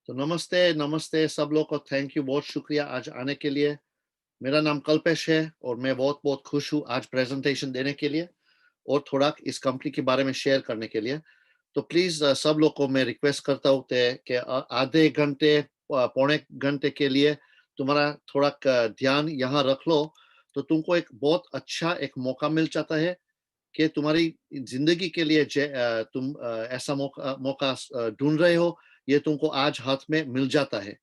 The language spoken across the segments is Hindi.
तो नमस्ते, नमस्ते सब लोग को थैंक यू, बहुत शुक्रिया आज आने के लिए। मेरा नाम कल्पेश है और मैं बहुत-बहुत खुश हूँ आज प्रेज़ेंटेशन देने के लिए और थोड़ा इस कंपनी के बारे में शेयर करने के लिए। तो प्लीज़ सब लोग को मैं रिक्वेस्ट करता हूँ ते कि आधे घंटे पौने घंटे के लिए तुम्हारा थोड़ा क ध्यान यहाँ रख लो, तो तुमको एक बहुत अच्छा एक मौका मिल जाता है कि तुम्हारी ज़िंदगी के लिए तुम ऐसा मौका ढूँढ रहे हो, ये तुमको आज हाथ में मिल जाता है।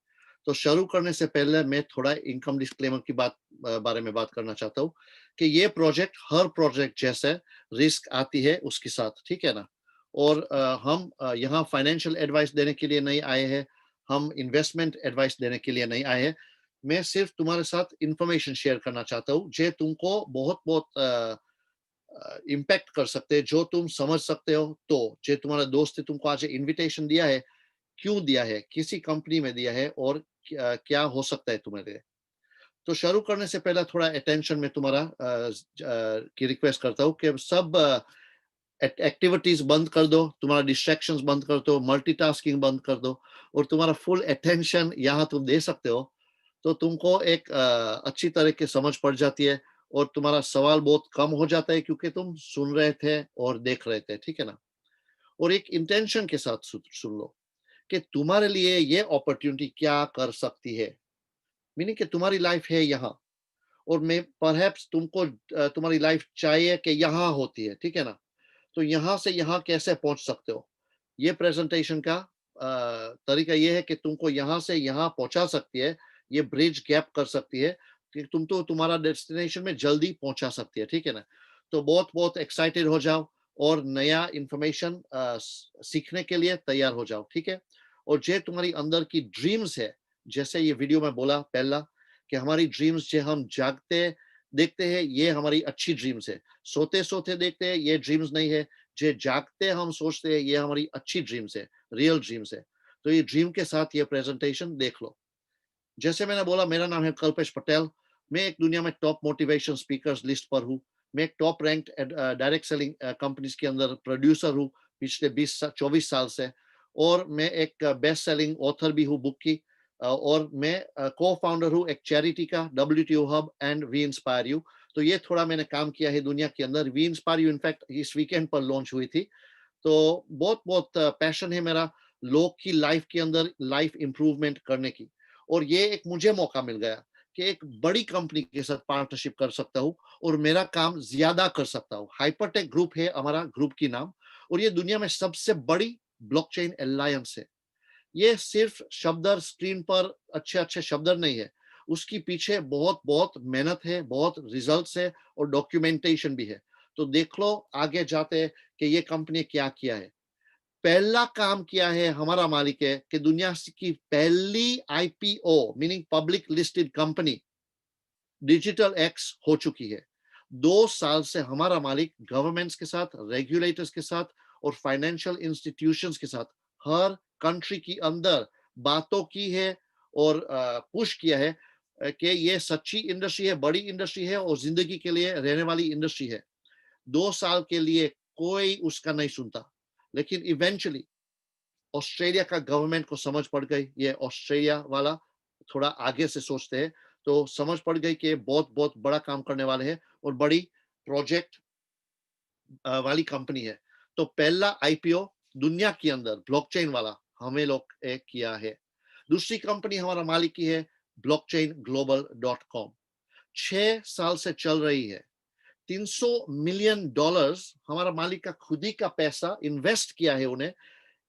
तो शुरू करने से पहले मैं थोड़ा इनकम डिस्क्लेमर की बारे में बात करना चाहता हूँ कि ये प्रोजेक्ट हर प्रोजेक्ट जैसे रिस्क आती है उसके साथ, ठीक है ना? और हम यहाँ फाइनेंशियल एडवाइस देने के लिए नहीं आए हैं, हम इन्वेस्टमेंट एडवाइस देने के लिए नहीं आए हैं। मैं सिर्फ तुम्हारे साथ इन्फॉर्मेशन शेयर करना चाहता हूँ, जो तुमको बहुत-बहुत इम्पैक्ट कर सकते हैं, जो तुम समझ सकते हो तो। जो तुम्हारा दोस्त ने तुमको आज इनविटेशन दिया है, क्यों दिया है, किसी कंपनी में दिया है और क्या हो सकता है तुम्हारे लिए। तो शुरू करने से पहले थोड़ा अटेंशन में तुम्हारा की रिक्वेस्ट करता हूँ कि सब एक्टिविटीज बंद कर दो, तुम्हारा डिस्ट्रैक्शंस बंद कर दो, मल्टीटास्किंग बंद कर दो और तुम्हारा फुल अटेंशन यहाँ तुम दे सकते हो। तो तुमको एक अच्छी तरह की समझ पड़ जाती है और तुम्हारा सवाल बहुत कम हो जाता है क्योंकि तुम सुन रहे थे और देख रहे थे, ठीक है ना? और एक इंटेंशन के साथ सुन लो कि तुम्हारे लिए ये अपॉर्चुनिटी क्या कर सकती है। मीनिंग कि तुम्हारी लाइफ है यहाँ और मैं परहैप्स तुमको तुम्हारी लाइफ चाहिए कि यहाँ होती है, ठीक है ना? तो यहाँ से यहाँ कैसे पहुँच सकते हो? ये प्रेज़ेंटेशन का तरीका ये है कि तुमको यहाँ से यहाँ पहुँचा सकती है, ये ब्रिज गैप कर सकती है कि तुम तो तुम्हारा डेस्टिनेशन में जल्दी पहुँचा सकती है, ठीक है ना? तो बहुत-बहुत एक्साइटेड हो जाओ और नया इन्फॉर्मेशन सीखने के लिए तैयार हो जाओ, ठीक है? और जो तुम्हारी अंदर की ड्रीम्स है, जैसे ये वीडियो में बोला पहला कि हमारी ड्रीम्स जो हम जागते देखते हैं, ये हमारी अच्छी ड्रीम्स है। सोते-सोते देखते हैं, ये ड्रीम्स नहीं है। जे जागते हम सोचते हैं, ये हमारी अच्छी ड्रीम्स है, रियल ड्रीम्स है। तो ये ड्रीम के साथ ये प्रेज़ेंटेशन देख लो। जैसे मैंने बोला मेरा नाम है कल्पेश पटेल, मैं एक दुनिया में टॉप मोटिवेशन स्पीकर्स लिस्ट पर हूँ। मैं एक top ranked direct selling companies के अंदर प्रोड्यूसर हूँ, पिछले 24 साल से और मैं एक बेस्ट सेलिंग ऑथर भी हूँ बुक की और मैं को-फाउंडर हूँ एक चैरिटी का WTO hub and we inspire you. तो ये थोड़ा मैंने काम किया है दुनिया के अंदर। वी इंस्पायर यू इनफैक्ट इस वीकेंड पर लॉन्च हुई थी। तो बहुत-बहुत पैशन है मेरा लोग की लाइफ के अंदर लाइफ इंप्रूवमेंट करने की और ये एक मुझे मौका मिल गया कि एक बड़ी कंपनी के साथ पार्टनरशिप कर सकता हूँ और मेरा काम ज़्यादा कर सकता हूँ। हाइपरटेक ग्रुप है हमारा ग्रुप की नाम और ये दुनिया में सबसे बड़ी ब्लॉकचेन एलायंस है। ये सिर्फ शब्दर स्क्रीन पर अच्छे-अच्छे शब्दर नहीं है, उसके पीछे बहुत-बहुत मेहनत है, बहुत रिजल्ट्स है और डॉक्यूमेंटेशन भी है। तो देख लो आगे जाते कि ये कंपनी क्या किया है। पहला काम किया है हमारा मालिक है कि दुनिया की पहली IPO meaning public listed company digital x हो चुकी है। 2 साल से हमारा मालिक गवर्नमेंट्स के साथ, रेगुलेटर्स के साथ और फाइनेंशियल इंस्टीट्यूशंस के साथ हर कंट्री के अंदर बातों की है और पुश किया है कि ये सच्ची इंडस्ट्री है, बड़ी इंडस्ट्री है और जिंदगी के लिए रहने वाली इंडस्ट्री है। 2 साल के लिए कोई उसका नहीं सुनता, लेकिन इवेंचुअली ऑस्ट्रेलिया का गवर्नमेंट को समझ पड़ गई, ये ऑस्ट्रेलिया वाला थोड़ा आगे से सोचते हैं, तो समझ पड़ गई कि बहुत-बहुत बड़ा काम करने वाले हैं और बड़ी प्रोजेक्ट वाली कंपनी है। तो पहला आईपीओ दुनिया के अंदर ब्लॉकचेन वाला हमें लोग किया है। दूसरी कंपनी हमारा मालिक की है ब्लॉकचेन ग्लोबल डॉट कॉम। 6 साल से चल रही है। $300 मिलियन हमारा मालिक का खुद ही का पैसा इन्वेस्ट किया है उन्हें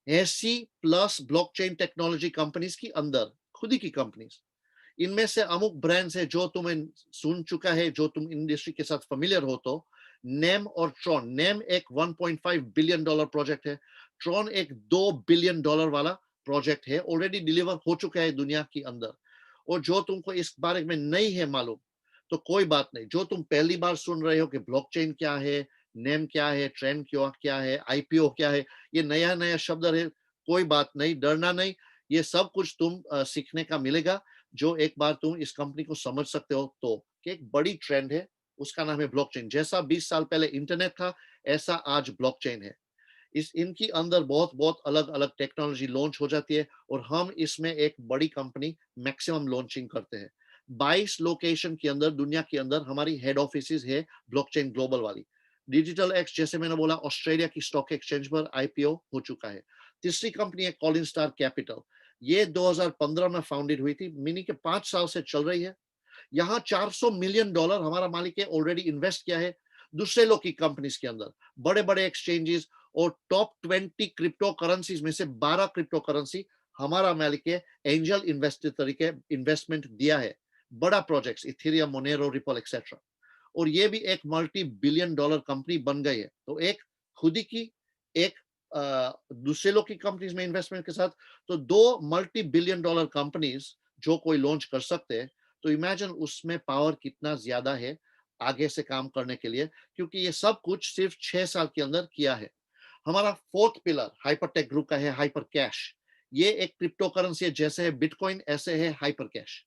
80 प्लस ब्लॉकचेन टेक्नोलॉजी कंपनीज की अंदर, खुद ही की कंपनीज। इनमें से अमुक ब्रांड्स है जो तुम्हें सुन चुका है, जो तुम इंडस्ट्री के साथ फेमिलियर हो तो नेम और ट्रॉन। नेम एक 1.5 बिलियन डॉलर प्रोजेक्ट है, ट्रॉन एक 2 बिलियन डॉलर वाला प्रोजेक्ट है, ऑलरेडी डिलीवर हो चुका है दुनिया के अंदर। और जो तुमको इस बारे में नहीं है मालूम तो कोई बात नहीं, जो तुम पहली बार सुन रहे हो कि ब्लॉकचेन क्या है, नेम क्या है, ट्रेंड क्या है, आईपीओ क्या है, ये नया नया शब्द है, कोई बात नहीं, डरना नहीं। ये सब कुछ तुम सीखने का मिलेगा जो एक बार तुम इस कंपनी को समझ सकते हो तो कि एक बड़ी ट्रेंड है, उसका नाम है ब्लॉकचेन। जैसा 20 साल पहले इंटरनेट था, ऐसा आज ब्लॉकचेन है। इस इनकी अंदर बहुत बहुत अलग अलग टेक्नोलॉजी लॉन्च हो जाती है और हम इसमें एक बड़ी कंपनी मैक्सिमम लॉन्चिंग करते हैं। 22 लोकेशन के अंदर दुनिया के अंदर हमारी हेड ऑफिस है ब्लॉकचेन ग्लोबल वाली। डिजिटल एक्स जैसे मैंने बोला ऑस्ट्रेलिया की स्टॉक एक्सचेंज पर आईपीओ हो चुका है। तीसरी कंपनी है कॉलिन स्टार कैपिटल। ये 2015 में फाउंडेड हुई थी, मीनिंग के 5 साल से चल रही है। यहाँ $400 मिलियन हमारा मालिक है ऑलरेडी इन्वेस्ट किया है दूसरे लोग की कंपनीज के अंदर, बड़े बड़े एक्सचेंजेस और टॉप 20 क्रिप्टो करेंसीज में से 12 क्रिप्टो करेंसी हमारा मालिक है एंजल इन्वेस्टर तरीके इन्वेस्टमेंट दिया है। बड़ा projects Ethereum, Monero, ripple etcetera. और ये भी एक मल्टी बिलियन डॉलर कंपनी बन गई है। तो एक खुद ही की, एक दूसरे लोग की कंपनीज में इन्वेस्टमेंट के साथ, तो दो मल्टी बिलियन डॉलर कंपनीज जो कोई लॉन्च कर सकते हैं। तो इमेजिन उसमें पावर कितना ज्यादा है आगे से काम करने के लिए, क्योंकि ये सब कुछ सिर्फ 6 साल के अंदर किया है। हमारा फोर्थ पिलर हाइपरटेक ग्रुप का है हाइपर कैश। ये एक क्रिप्टो करेंसी है, जैसे है बिटकॉइन ऐसे है हाइपर कैश।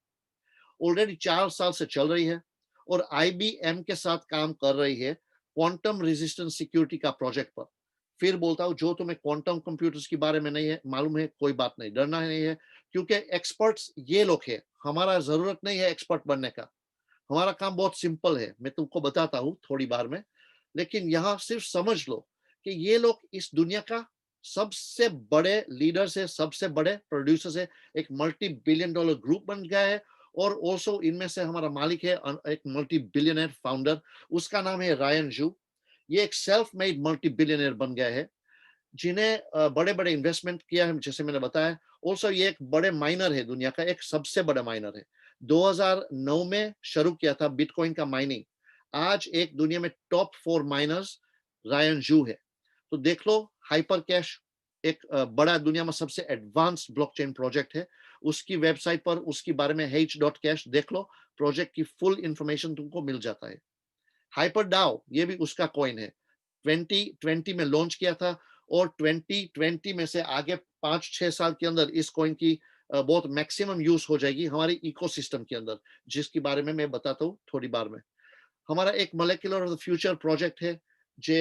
ऑलरेडी 4 साल से चल रही है और आईबीएम के साथ काम कर रही है क्वांटम रेजिस्टेंस सिक्योरिटी का प्रोजेक्ट पर। फिर बोलता हूँ, जो तुम्हें क्वांटम कंप्यूटर्स के बारे में नहीं है मालूम है, कोई बात नहीं, डरना नहीं है, क्योंकि एक्सपर्ट्स ये लोग हैं। हमारा जरूरत नहीं है एक्सपर्ट बनने का, हमारा काम बहुत सिंपल है, मैं तुमको बताता हूँ थोड़ी बार में। लेकिन यहाँ सिर्फ समझ लो कि ये लोग इस दुनिया का सबसे बड़े लीडर्स है, सबसे बड़े प्रोड्यूसर्स है। एक मल्टी बिलियन डॉलर ग्रुप बन गया है। और ऑल्सो इनमें से हमारा मालिक है एक मल्टी बिलियनर फाउंडर, उसका नाम है रायन जू। ये एक सेल्फ मेड मल्टी बिलियनर बन गया है, जिन्हें बड़े बड़े इन्वेस्टमेंट किया है, जैसे मैंने बताया। ऑल्सो ये एक बड़े माइनर है, दुनिया का एक सबसे बड़ा माइनर है। 2009 में शुरू किया था बिटकॉइन का माइनिंग। आज एक दुनिया में टॉप 4 माइनर्स रायन जू है। तो देख लो, हाइपर कैश एक बड़ा दुनिया में सबसे एडवांस ब्लॉकचेन प्रोजेक्ट है। उसकी वेबसाइट पर उसके बारे में h.cash देख लो, प्रोजेक्ट की फुल इंफॉर्मेशन तुमको मिल जाता है। हाइपर डाओ ये भी उसका कॉइन है, 2020 में लॉन्च किया था और 2020 में से आगे 5-6 साल के अंदर इस कॉइन की बहुत मैक्सिमम यूज हो जाएगी हमारे इकोसिस्टम के अंदर, जिसके बारे में मैं बताता हूँ थोड़ी बार में। हमारा एक molecular of the future project है, जो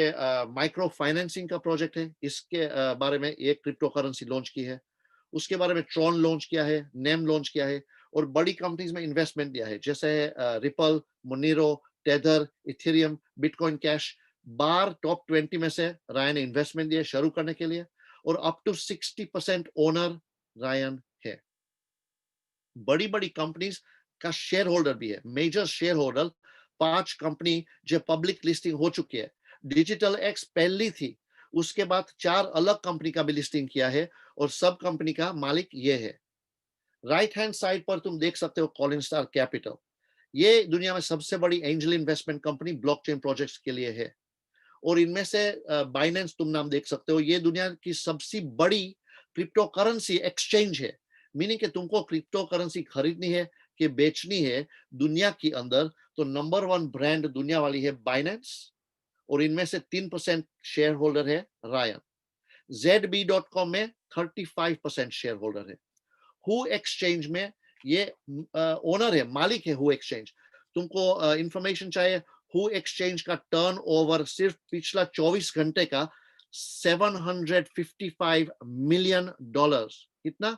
माइक्रो फाइनेंसिंग का प्रोजेक्ट है। इसके बारे में एक क्रिप्टो करेंसी लॉन्च की है। उसके बारे में ट्रॉन लॉन्च किया है, नेम लॉन्च किया है और बड़ी कंपनीज में इन्वेस्टमेंट दिया है, जैसे Ripple, Monero, Tether, Ethereum, Bitcoin cash. बार टॉप 20 में से रायन ने इन्वेस्टमेंट दिया शुरू करने के लिए और अप टू 60% ओनर रायन है। बड़ी बड़ी कंपनीज का शेयर होल्डर भी है, मेजर शेयर होल्डर 5 कंपनी जो पब्लिक लिस्टिंग हो चुकी है। डिजिटल एक्स पहली थी, उसके बाद 4 अलग कंपनी का भी लिस्टिंग किया है और सब कंपनी का मालिक ये है। राइट हैंड साइड पर तुम देख सकते हो कॉलिन स्टार कैपिटल। ये दुनिया में सबसे बड़ी angel investment company blockchain projects के लिए है। और इनमें से बाइनेंस तुम नाम देख सकते हो, ये दुनिया की सबसे बड़ी क्रिप्टो करेंसी एक्सचेंज है। मीनिंग कि तुमको क्रिप्टो करेंसी खरीदनी है कि बेचनी है दुनिया के अंदर, तो नंबर 1 ब्रांड दुनिया वाली है बाइनेंस। और इनमें से 3% शेयर होल्डर है रायन। ZB.com में 35% शेयर होल्डर है। हु एक्सचेंज में ये ओनर है, मालिक है हु एक्सचेंज। तुमको इंफॉर्मेशन चाहिए, हु एक्सचेंज का टर्न ओवर सिर्फ पिछला 24 घंटे का $755 मिलियन। कितना?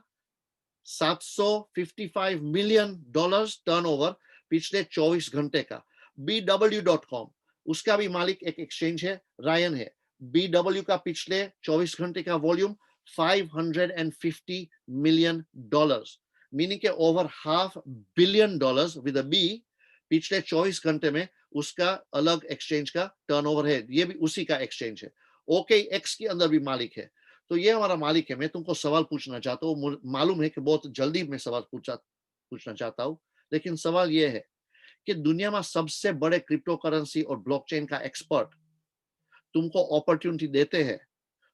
$755 मिलियन टर्नओवर पिछले 24 घंटे का। BW.com उसका भी मालिक एक एक्सचेंज है, रायन है। BW का पिछले 24 घंटे का वॉल्यूम $550 मिलियन, मीनिंग के ओवर $500 विद बी पिछले 24 घंटे में उसका अलग एक्सचेंज का टर्नओवर है। ये भी उसी का एक्सचेंज है। ओके एक्स के अंदर भी मालिक है। तो ये हमारा मालिक है। मैं तुमको सवाल पूछना चाहता हूँ, मालूम है कि बहुत जल्दी मैं सवाल पूछना चाहता हूँ, लेकिन सवाल ये है कि दुनिया में सबसे बड़े क्रिप्टो करेंसी और ब्लॉकचेन का एक्सपर्ट तुमको अपॉर्चुनिटी देते हैं,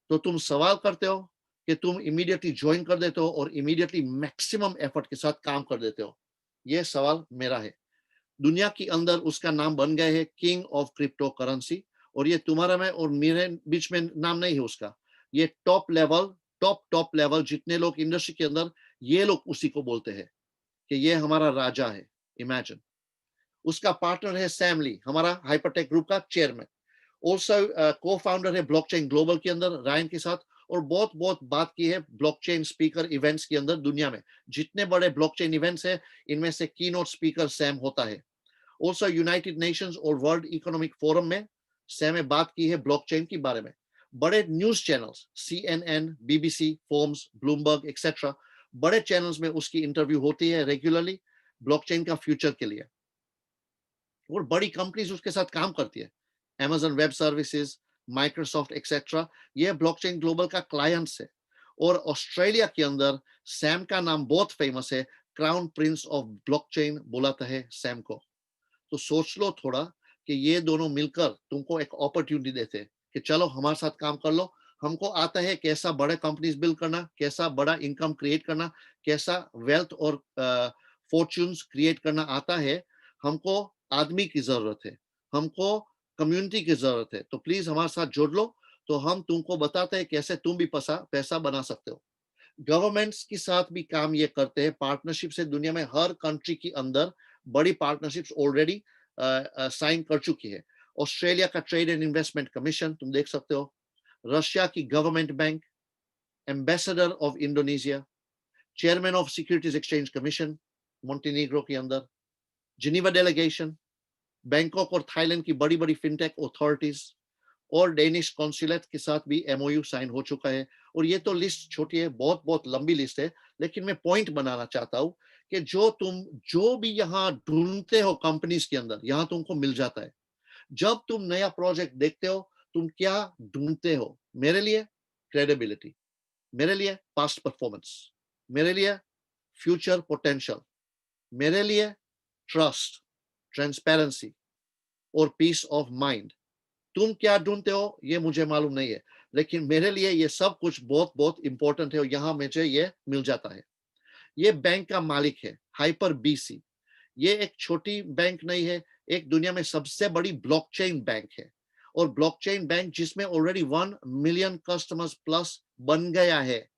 तो तुम सवाल करते हो कि तुम इमीडिएटली ज्वाइन कर देते हो और इमीडिएटली मैक्सिमम एफर्ट के साथ काम कर देते हो? ये सवाल मेरा है। दुनिया के अंदर उसका नाम बन गए है किंग ऑफ क्रिप्टो करेंसी। और ये तुम्हारा में और मेरे बीच में नाम नहीं है उसका। ये टॉप लेवल जितने लोग इंडस्ट्री के अंदर, ये लोग उसी को बोलते हैं कि ये हमारा राजा है। इमेजिन। उसका पार्टनर है सैम ली, हमारा हाइपरटेक ग्रुप का चेयरमैन। ऑल्सो को फाउंडर है ब्लॉकचेन ग्लोबल के अंदर रायन के साथ, और बहुत बहुत बात की है ब्लॉकचेन स्पीकर इवेंट्स के अंदर। दुनिया में जितने बड़े ब्लॉकचेन इवेंट्स है, इनमें से कीनोट स्पीकर सैम होता है। ऑल्सो यूनाइटेड नेशंस और वर्ल्ड इकोनॉमिक फोरम में सैम ने बात की है ब्लॉकचेन के बारे में। बड़े news channels CNN, BBC, Forbes, Bloomberg etcetera, बड़े चैनल्स में उसकी इंटरव्यू होती है रेगुलरली ब्लॉकचेन का फ्यूचर के लिए। और बड़ी कंपनीज उसके साथ काम करती है, Amazon web services, Microsoft etcetera, ये ब्लॉकचेन ग्लोबल का क्लाइंट्स है। और ऑस्ट्रेलिया के अंदर सैम का नाम बहुत फेमस है, क्राउन प्रिंस ऑफ ब्लॉकचेन बुलाता है सैम को। तो सोच लो थोड़ा कि ये दोनों मिलकर तुमको एक अपॉर्चुनिटी देते हैं कि चलो हमारे साथ काम कर लो। हमको आता है कैसा बड़े कंपनीज बिल्ड करना, कैसा बड़ा इनकम क्रिएट करना, कैसा वेल्थ और फॉर्च्यून्स क्रिएट करना आता है। हमको आदमी की जरूरत है, हमको कम्युनिटी की जरूरत है, तो प्लीज हमारे साथ जुड़ लो। तो हम तुमको बताते हैं कैसे तुम भी पैसा बना सकते हो। गवर्नमेंट्स के साथ भी काम ये करते हैं, पार्टनरशिप से दुनिया में हर कंट्री के अंदर बड़ी पार्टनरशिप्स ऑलरेडी साइन कर चुकी है। ऑस्ट्रेलिया का ट्रेड एंड इन्वेस्टमेंट कमीशन तुम देख सकते हो, रशिया की government bank, ambassador of Indonesia, chairman of securities exchange commission Montenegro के अंदर, जिनीवा डेलीगेशन, बैंकॉक और थाईलैंड की बड़ी बड़ी फिनटेक अथॉरिटीज, और डेनिश कॉन्सुलेट के साथ भी MOU साइन हो चुका है। और ये तो लिस्ट छोटी है, बहुत बहुत लंबी लिस्ट है, लेकिन मैं पॉइंट बनाना चाहता हूं कि जो भी यहाँ ढूंढते हो कंपनीज के अंदर, यहाँ तुमको मिल जाता है। जब तुम नया प्रोजेक्ट देखते हो, तुम क्या ढूंढते हो? मेरे लिए क्रेडिबिलिटी, मेरे लिए पास्ट परफॉर्मेंस, मेरे लिए फ्यूचर पोटेंशियल, मेरे लिए ट्रस्ट, ट्रांसपेरेंसी और पीस ऑफ माइंड। तुम क्या ढूंढते हो ये मुझे मालूम नहीं है, लेकिन मेरे लिए ये सब कुछ बहुत बहुत इंपॉर्टेंट है, और यहाँ मुझे ये मिल जाता है। ये बैंक का मालिक है हाइपर BC। ये एक छोटी बैंक नहीं है, एक दुनिया में सबसे बड़ी ब्लॉकचेन बैंक है। और ब्लॉकचेन बैंक जिसमें ऑलरेडी 1 मिलियन कस्टमर्स प्लस बन गया है,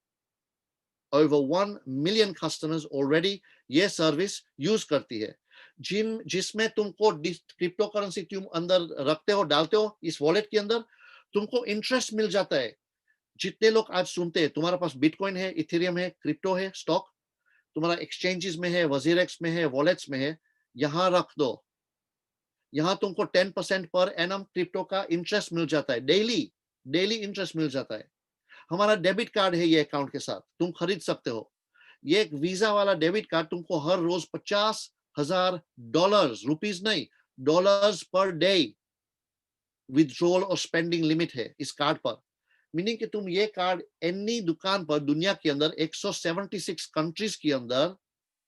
ओवर 1 मिलियन कस्टमर्स ऑलरेडी ये सर्विस यूज करती है। जिसमें तुमको क्रिप्टो करेंसी तुम अंदर रखते हो, डालते हो इस वॉलेट के अंदर, तुमको इंटरेस्ट मिल जाता है। जितने लोग आज सुनते हैं, तुम्हारे पास बिटकॉइन है, इथेरियम है, क्रिप्टो है, स्टॉक तुम्हारा एक्सचेंजेस में है, वजीरेक्स में है, वॉलेट्स में है, यहाँ रख दो। यहाँ तुमको 10% पर एनम क्रिप्टो का इंटरेस्ट मिल जाता है, डेली डेली इंटरेस्ट मिल जाता है। हमारा डेबिट कार्ड है ये अकाउंट के साथ, तुम खरीद सकते हो। ये एक वीजा वाला डेबिट कार्ड तुमको हर रोज $50,000, रुपीज नहीं, डॉलर्स पर डे विथड्रॉल और स्पेंडिंग लिमिट है इस कार्ड पर। मीनिंग कि तुम ये कार्ड एनी दुकान पर दुनिया के अंदर 176 कंट्रीज के अंदर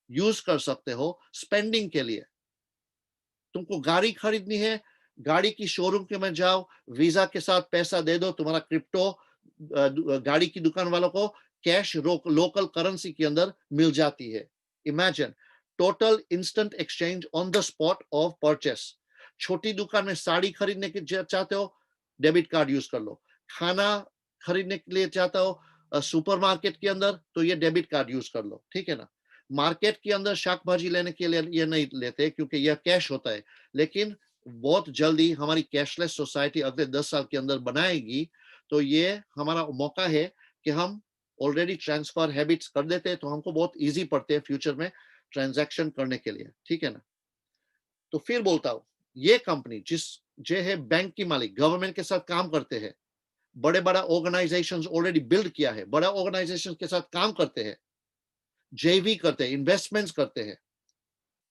यूज कर सकते हो स्पेंडिंग के लिए। तुमको गाड़ी खरीदनी है, गाड़ी की शोरूम के में जाओ, वीजा के साथ पैसा दे दो, तुम्हारा क्रिप्टो गाड़ी की दुकान वालों को कैश लोकल करेंसी के अंदर मिल जाती है। Imagine total instant exchange on the spot of purchase. छोटी दुकान में साड़ी खरीदने के चाहते हो, डेबिट कार्ड यूज कर लो। खाना खरीदने के लिए चाहते हो सुपरमार्केट के अंदर, तो ये डेबिट कार्ड यूज कर लो, ठीक है ना। मार्केट के अंदर शाक भाजी लेने के लिए ये नहीं लेते क्योंकि यह कैश होता है, लेकिन बहुत जल्दी हमारी कैशलेस सोसाइटी अगले 10 साल के अंदर बनाएगी, तो ये हमारा मौका है कि हम ऑलरेडी ट्रांसफर हैबिट्स कर देते हैं, तो हमको बहुत इजी पड़ते हैं फ्यूचर में ट्रांजैक्शन करने के लिए, ठीक है ना। तो फिर बोलता हूँ, ये कंपनी जो है बैंक की मालिक, गवर्नमेंट के साथ काम करते हैं, बड़े बड़ा ऑर्गेनाइजेशंस ऑलरेडी बिल्ड किया है, बड़ा ऑर्गेनाइजेशन के साथ काम करते हैं, JV करते हैं, इन्वेस्टमेंट्स करते हैं,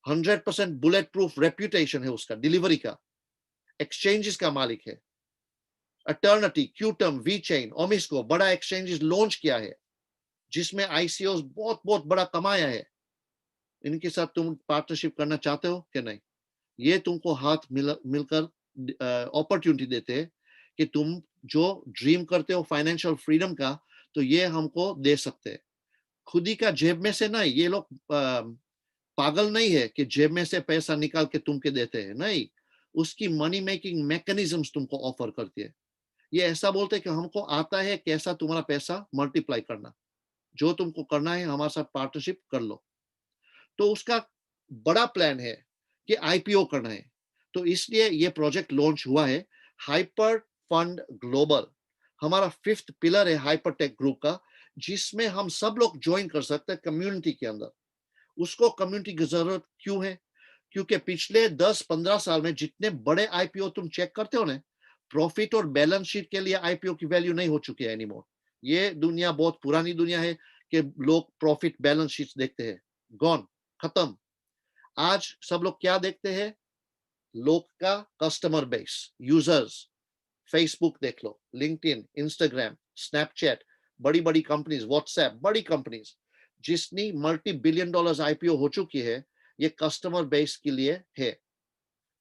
100% बुलेट प्रूफ रेप्यूटेशन है उसका डिलीवरी का, एक्सचेंजेस का मालिक है। अटर्निटी, क्यूटम, वीचेन, ओमिस्को बड़ा एक्सचेंजेस लॉन्च किया है, जिसमें ICOs बहुत बहुत बड़ा कमाया है। इनके साथ तुम पार्टनरशिप करना चाहते हो कि नहीं? ये तुमको हाथ मिलकर अपॉर्चुनिटी देते हैं कि तुम जो ड्रीम करते हो फाइनेंशियल फ्रीडम का, तो ये हमको दे सकते हैं। खुद ही का जेब में से नहीं, ये लोग पागल नहीं है कि जेब में से पैसा निकाल के तुमके देते हैं, नहीं, उसकी मनी मेकिंग मैकेनिज्म्स तुमको ऑफर करती है। ये ऐसा बोलते हैं कि हमको आता है कैसा तुम्हारा पैसा मल्टीप्लाई करना, जो तुमको करना है हमारे साथ पार्टनरशिप कर लो। तो उसका बड़ा प्लान है कि IPO करना है, तो इसलिए ये प्रोजेक्ट लॉन्च हुआ है। हाइपर फंड ग्लोबल हमारा 5th पिलर है हाइपरटेक ग्रुप का, जिसमें हम सब लोग ज्वाइन कर सकते हैं कम्युनिटी के अंदर। उसको कम्युनिटी की जरूरत क्यों है? क्योंकि पिछले 10-15 साल में जितने बड़े आईपीओ तुम चेक करते हो ना, प्रॉफिट और बैलेंस शीट के लिए आईपीओ की वैल्यू नहीं हो चुकी है एनीमोर। ये दुनिया बहुत पुरानी दुनिया है कि लोग प्रॉफिट बैलेंस शीट देखते हैं। गॉन, खत्म। आज सब लोग क्या देखते हैं? लोग का कस्टमर बेस, यूजर्स। फेसबुक देख लो, लिंक्डइन, इंस्टाग्राम, स्नैपचैट, बड़ी बड़ी कंपनीज, व्हाट्सएप, बड़ी कंपनीज जिसनी मल्टी बिलियन डॉलर्स आईपीओ हो चुकी है, ये कस्टमर बेस के लिए है।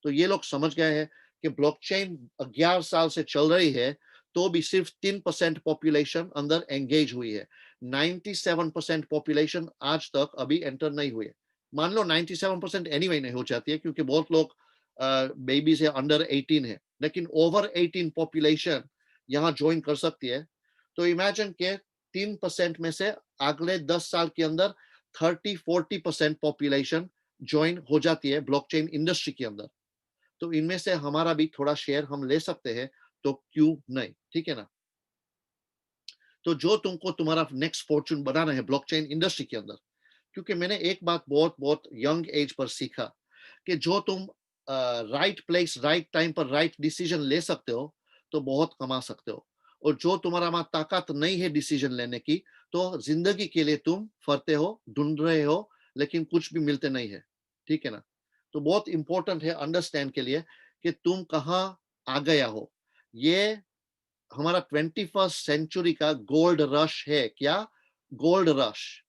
तो ये लोग समझ गए हैं कि ब्लॉकचेन 11 साल से चल रही है, तो भी सिर्फ 3% पॉपुलेशन अंदर एंगेज हुई है। 97% पॉपुलेशन आज तक अभी एंटर नहीं हुई है। मान लो 97% एनीवे नहीं हो जाती है, क्योंकि बहुत लोग बेबी से अंडर 18 है, लेकिन ओवर 18 पॉपुलेशन यहाँ ज्वाइन कर सकती है। तो इमेजिन के 3% में से अगले 10 साल के अंदर 30-40% पॉपुलेशन ज्वाइन हो जाती है ब्लॉकचेन इंडस्ट्री के अंदर। तो इनमें से हमारा भी थोड़ा शेयर हम ले सकते हैं, तो क्यों नहीं? ठीक है ना? तो जो तुमको तुम्हारा नेक्स्ट फॉर्चून बनाना है ब्लॉकचेन इंडस्ट्री के अंदर, क्योंकि मैंने एक बात बहुत बहुत यंग एज पर सीखा कि जो तुम राइट प्लेस राइट टाइम पर राइट डिसीजन ले सकते हो, तो बहुत कमा सकते हो। और जो तुम्हारा में ताकत नहीं है डिसीजन लेने की, तो जिंदगी के लिए तुम फरते हो, ढूंढ रहे हो, लेकिन कुछ भी मिलते नहीं है। ठीक है ना? तो बहुत इंपॉर्टेंट है अंडरस्टैंड के लिए कि तुम कहाँ आ गया हो। ये हमारा 21st सेंचुरी का गोल्ड रश है। क्या? Gold rush.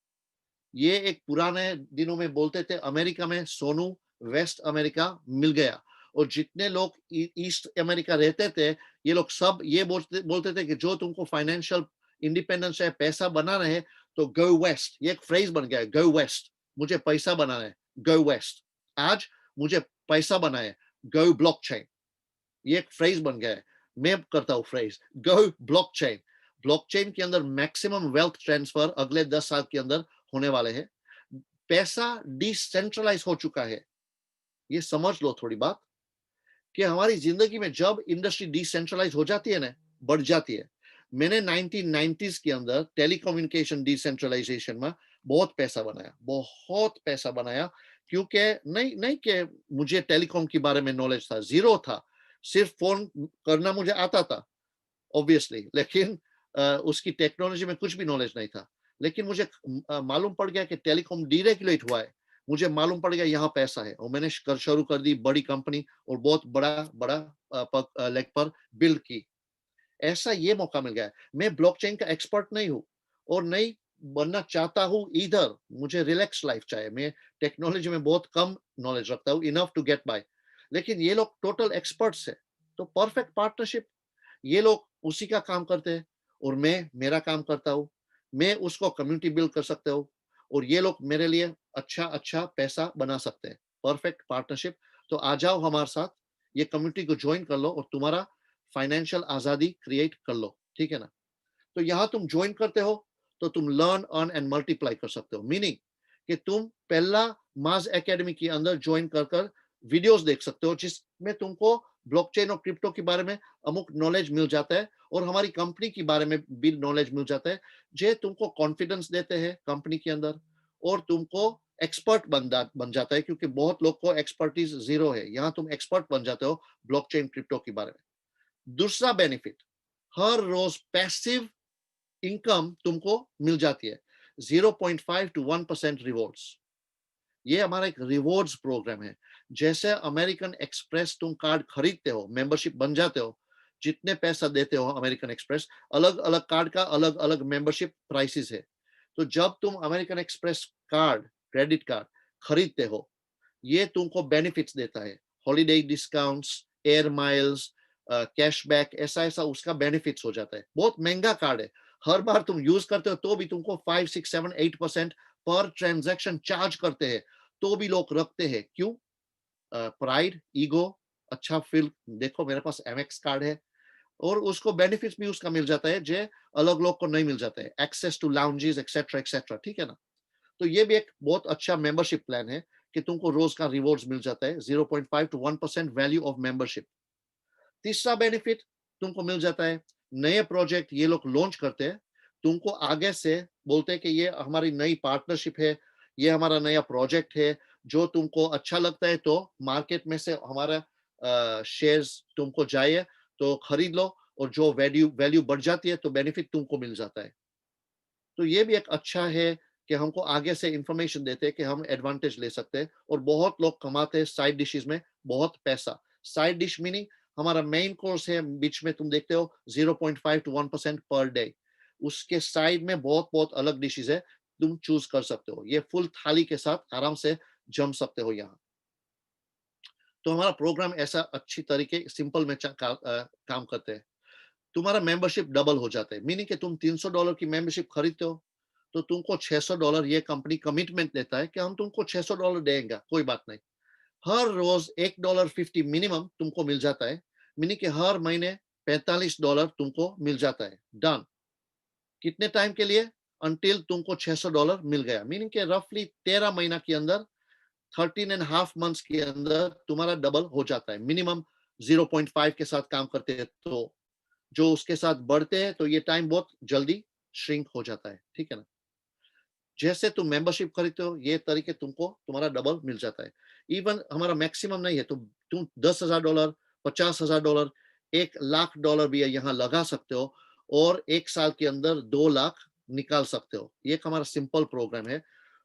ये एक पुराने दिनों में बोलते थे अमेरिका में सोनू वेस्ट अमेरिका मिल गया। और जितने लोग ईस्ट अमेरिका रहते थे, ये लोग सब ये बोलते थे कि जो तुमको फाइनेंशियल इंडिपेंडेंस है, पैसा बनाना है, तो गो वेस्ट। ये एक फ्रेज बन गया है, गो वेस्ट। मुझे पैसा बनाना है, गो वेस्ट। आज मुझे पैसा बनाना है, गो ब्लॉकचेन। ये एक फ्रेज बन गया है। मैं करता हूँ फ्रेज, गो ब्लॉकचेन। ब्लॉकचेन के अंदर मैक्सिमम वेल्थ ट्रांसफर अगले 10 साल के अंदर होने वाले हैं। पैसा डिसेंट्रलाइज हो चुका है। ये समझ लो थोड़ी बात, कि हमारी जिंदगी में जब इंडस्ट्री डिसेंट्रलाइज हो जाती है ना, बढ़ जाती है। मैंने 1990s के अंदर टेलीकम्युनिकेशन डिसेंट्रलाइजेशन में बहुत पैसा बनाया, बहुत पैसा बनाया। क्योंकि नहीं नहीं कि मुझे टेलीकॉम के बारे में नॉलेज था, जीरो था। सिर्फ फोन करना मुझे आता था ऑब्वियसली, लेकिन उसकी टेक्नोलॉजी में कुछ भी नॉलेज नहीं था। लेकिन मुझे मालूम पड़ गया कि टेलीकॉम डीरेगुलेट हुआ है। मुझे मालूम पड़ गया यहाँ पैसा है, और मैंने शुरू कर दी बड़ी कंपनी, और बहुत बड़ा बड़ा लेग पर बिल्ड की। ऐसा ये मौका मिल गया है। मैं ब्लॉकचेन का एक्सपर्ट नहीं हूँ, और नहीं बनना चाहता हूँ इधर। मुझे रिलैक्स लाइफ चाहिए। मैं टेक्नोलॉजी में बहुत कम नॉलेज रखता हूँ, इनफ टू गेट बाय। लेकिन ये लोग टोटल एक्सपर्ट्स है, तो परफेक्ट पार्टनरशिप। ये लोग उसी का काम करते हैं, और मैं मेरा काम करता हूँ। मैं उसको कम्युनिटी बिल्ड कर सकते हो, और ये लोग मेरे लिए अच्छा अच्छा पैसा बना सकते हैं। Perfect partnership. तो आ जाओ हमारे साथ, ये कम्युनिटी को ज्वाइन कर लो, और तुम्हारा फाइनेंशियल आजादी क्रिएट कर लो। ठीक है ना? तो यहाँ तुम ज्वाइन करते हो, तो तुम लर्न अर्न एंड मल्टीप्लाई कर सकते हो। मीनिंग कि तुम पहला माज एकेडमी के अंदर ज्वाइन कर कर वीडियोस देख सकते हो, जिसमें तुमको ब्लॉकचेन और क्रिप्टो के बारे में अमुक नॉलेज मिल जाता है, और हमारी कंपनी के बारे में भी नॉलेज मिल जाता है, जो तुमको कॉन्फिडेंस देते हैं कंपनी के अंदर, और तुमको एक्सपर्ट बन जाता है। क्योंकि बहुत लोग को एक्सपर्टीज जीरो है, यहाँ तुम एक्सपर्ट बन जाते हो ब्लॉकचेन क्रिप्टो के बारे में। दूसरा बेनिफिट, हर रोज पैसिव इनकम तुमको मिल जाती है। 0.5 to 1% रिवॉर्ड्स। ये हमारा एक रिवॉर्ड्स प्रोग्राम है। जैसे अमेरिकन एक्सप्रेस तुम कार्ड खरीदते हो, मेंबरशिप बन जाते हो, जितने पैसा देते हो अमेरिकन एक्सप्रेस, अलग अलग कार्ड का अलग अलग मेंबरशिप प्राइसेस है। तो जब तुम American express card, credit card खरीदते हो, ये तुमको बेनिफिट्स देता है। Holiday discounts, air miles, cashback, ऐसा ऐसा उसका बेनिफिट्स हो जाता है। बहुत महंगा कार्ड है। हर बार तुम यूज करते हो तो भी तुमको 5, 6, 7, 8% पर ट्रांजैक्शन चार्ज करते हैं, तो भी लोग रखते हैं। क्यों? प्राइड, ईगो, अच्छा फील। देखो मेरे पास एमएक्स कार्ड है, और उसको बेनिफिट्स भी उसका मिल जाता है, जो अलग लोग को नहीं मिल जाता है। Access to lounges etcetera etcetera. ठीक है ना? तो ये भी एक बहुत अच्छा मेंबरशिप प्लान है, कि तुमको रोज का रिवॉर्ड्स मिल जाता है। 0.5 to 1% वैल्यू ऑफ मेंबरशिप। तीसरा बेनिफिट तुमको मिल जाता है, नए प्रोजेक्ट ये लोग लॉन्च करते हैं, तुमको आगे से बोलते हैं कि ये हमारी नई पार्टनरशिप है, ये हमारा नया प्रोजेक्ट है, जो तुमको अच्छा लगता है तो मार्केट में से हमारा शेयर्स तुमको चाहिए तो खरीद लो, और जो वैल्यू वैल्यू बढ़ जाती है तो बेनिफिट तुमको मिल जाता है। तो ये भी एक अच्छा है कि हमको आगे से इंफॉर्मेशन देते हैं कि हम एडवांटेज ले सकते हैं, और बहुत लोग कमाते हैं साइड डिशेस में बहुत पैसा। साइड डिश मीनिंग हमारा मेन कोर्स है, बीच में तुम देखते हो 0.5 to 1% पर डे, उसके साइड में बहुत बहुत अलग डिशेस है, तुम चूज कर सकते हो, ये फुल थाली के साथ आराम से जम सकते हो यहाँ। तो हमारा प्रोग्राम ऐसा अच्छी तरीके सिंपल में काम करते हैं। तुम्हारा मेंबरशिप डबल हो जाता है, मीनिंग कि तुम $300 की मेंबरशिप खरीदते हो तो तुमको $600 ये कंपनी कमिटमेंट देता है कि हम तुमको $600 देंगे, कोई बात नहीं। हर रोज $1.50 मिनिमम तुमको मिल जाता है, मीनिंग कि हर महीने $45 तुमको मिल जाता है। डन। कितने टाइम के लिए? अंटिल तुमको $600 मिल गया, मीनिंग कि रफली 13 महीना के अंदर, 13.5 months के अंदर तुम्हारा डबल हो जाता है। मिनिमम 0.5 के साथ काम करते हैं तो जो उसके साथ बढ़ते हैं तो ये टाइम बहुत जल्दी श्रिंक हो जाता है, ठीक है ना। जैसे तुम मेंबरशिप खरीदते हो ये तरीके तुमको तुम्हारा डबल मिल जाता है। इवन हमारा मैक्सिमम नहीं है, तो तुम $10,000, $50,000, $1,00,000 भी यहाँ लगा सकते हो, और 1 साल के अंदर 2 लाख निकाल सकते हो। ये एक हमारा सिंपल प्रोग्राम है।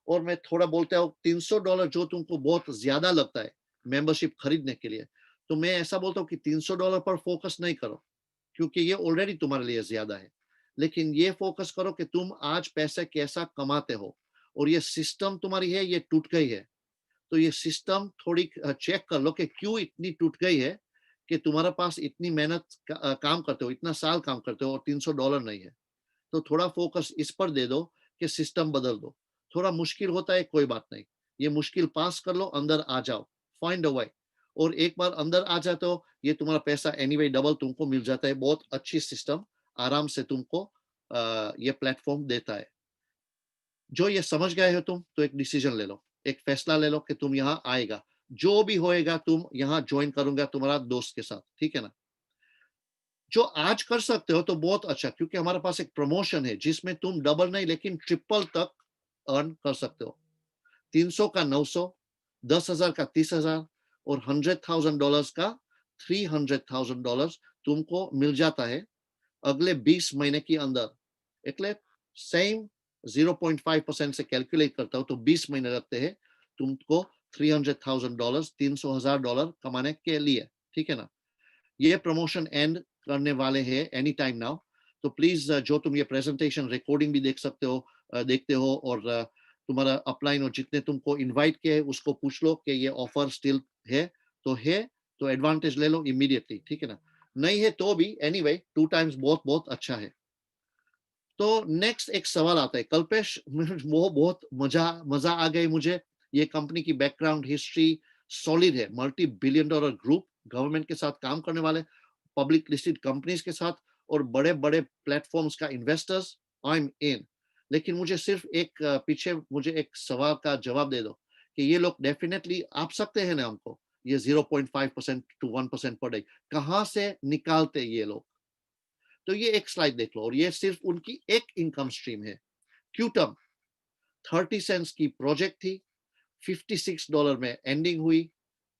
और मैं थोड़ा बोलता हूँ, $300 जो तुमको बहुत ज्यादा लगता है मेंबरशिप खरीदने के लिए, तो मैं ऐसा बोलता हूँ कि $300 पर फोकस नहीं करो, क्योंकि ये ऑलरेडी तुम्हारे लिए ज्यादा है। लेकिन ये फोकस करो कि तुम आज पैसे कैसा कमाते हो, और ये सिस्टम तुम्हारी है ये टूट गई है, तो ये सिस्टम थोड़ी चेक कर लो कि क्यों इतनी टूट गई है, कि तुम्हारे पास इतनी मेहनत काम करते हो, इतना साल काम करते हो और $300 नहीं है। तो थोड़ा फोकस इस पर दे दो कि सिस्टम बदल दो। थोड़ा मुश्किल होता है, कोई बात नहीं, ये मुश्किल पास कर लो, अंदर आ जाओ, फाइंड अ वे। और एक बार अंदर आ जाते हो ये तुम्हारा पैसा एनीवे डबल तुमको मिल जाता है। बहुत अच्छी सिस्टम आराम से तुमको ये प्लेटफॉर्म देता है। जो ये समझ गए हो तुम, तो एक डिसीजन ले लो, एक फैसला ले लो कि तुम यहाँ आएगा, जो भी होएगा तुम यहाँ ज्वाइन करूंगा तुम्हारा दोस्त के साथ, ठीक है ना। जो आज कर सकते हो तो बहुत अच्छा, क्योंकि हमारे पास एक प्रमोशन है जिसमें तुम डबल नहीं लेकिन ट्रिपल तक अर्न कर सकते हो। 300 का 900, 10,000 का 30,000, और $100,000 का $300,000 तुमको मिल जाता है अगले 20 महीने के अंदर। એટલે सेम 0.5% से कैलकुलेट करता हूँ तो 20 महीने लगते हैं तुमको $300,000, $300,000 कमाने के लिए, ठीक है ना। ये प्रमोशन एंड करने वाले हैं एनी टाइम नाउ। तो प्लीज जो तुम ये प्रेजेंटेशन रिकॉर्डिंग भी देख सकते हो, देखते हो, और तुम्हारा अपलाइन और जितने तुमको इनवाइट किए हैं उसको पूछ लो कि ये ऑफर स्टिल है, है तो एडवांटेज ले लो इमीडिएटली, ठीक है ना। नहीं है तो भी एनीवे 2 टाइम्स बहुत बहुत अच्छा है। तो नेक्स्ट एक सवाल आता है, कल्पेश वो बहुत मजा मजा आ गई मुझे। ये कंपनी की बैकग्राउंड हिस्ट्री सॉलिड है, multi billion dollar group, government के साथ काम करने वाले, पब्लिक लिस्टेड कंपनीज के साथ, और बड़े बड़े प्लेटफॉर्म्स का इन्वेस्टर्स। आई एम इन। लेकिन मुझे सिर्फ एक पीछे मुझे एक सवाल का जवाब दे दो कि ये लोग डेफिनेटली आप सकते हैं ना हमको ये 0.5% to 1% पर डे कहाँ से निकालते ये लोग। तो ये एक स्लाइड देख लो, और ये सिर्फ उनकी एक इनकम स्ट्रीम है। क्यूटम 30 सेंट्स की प्रोजेक्ट थी, $56 में एंडिंग हुई,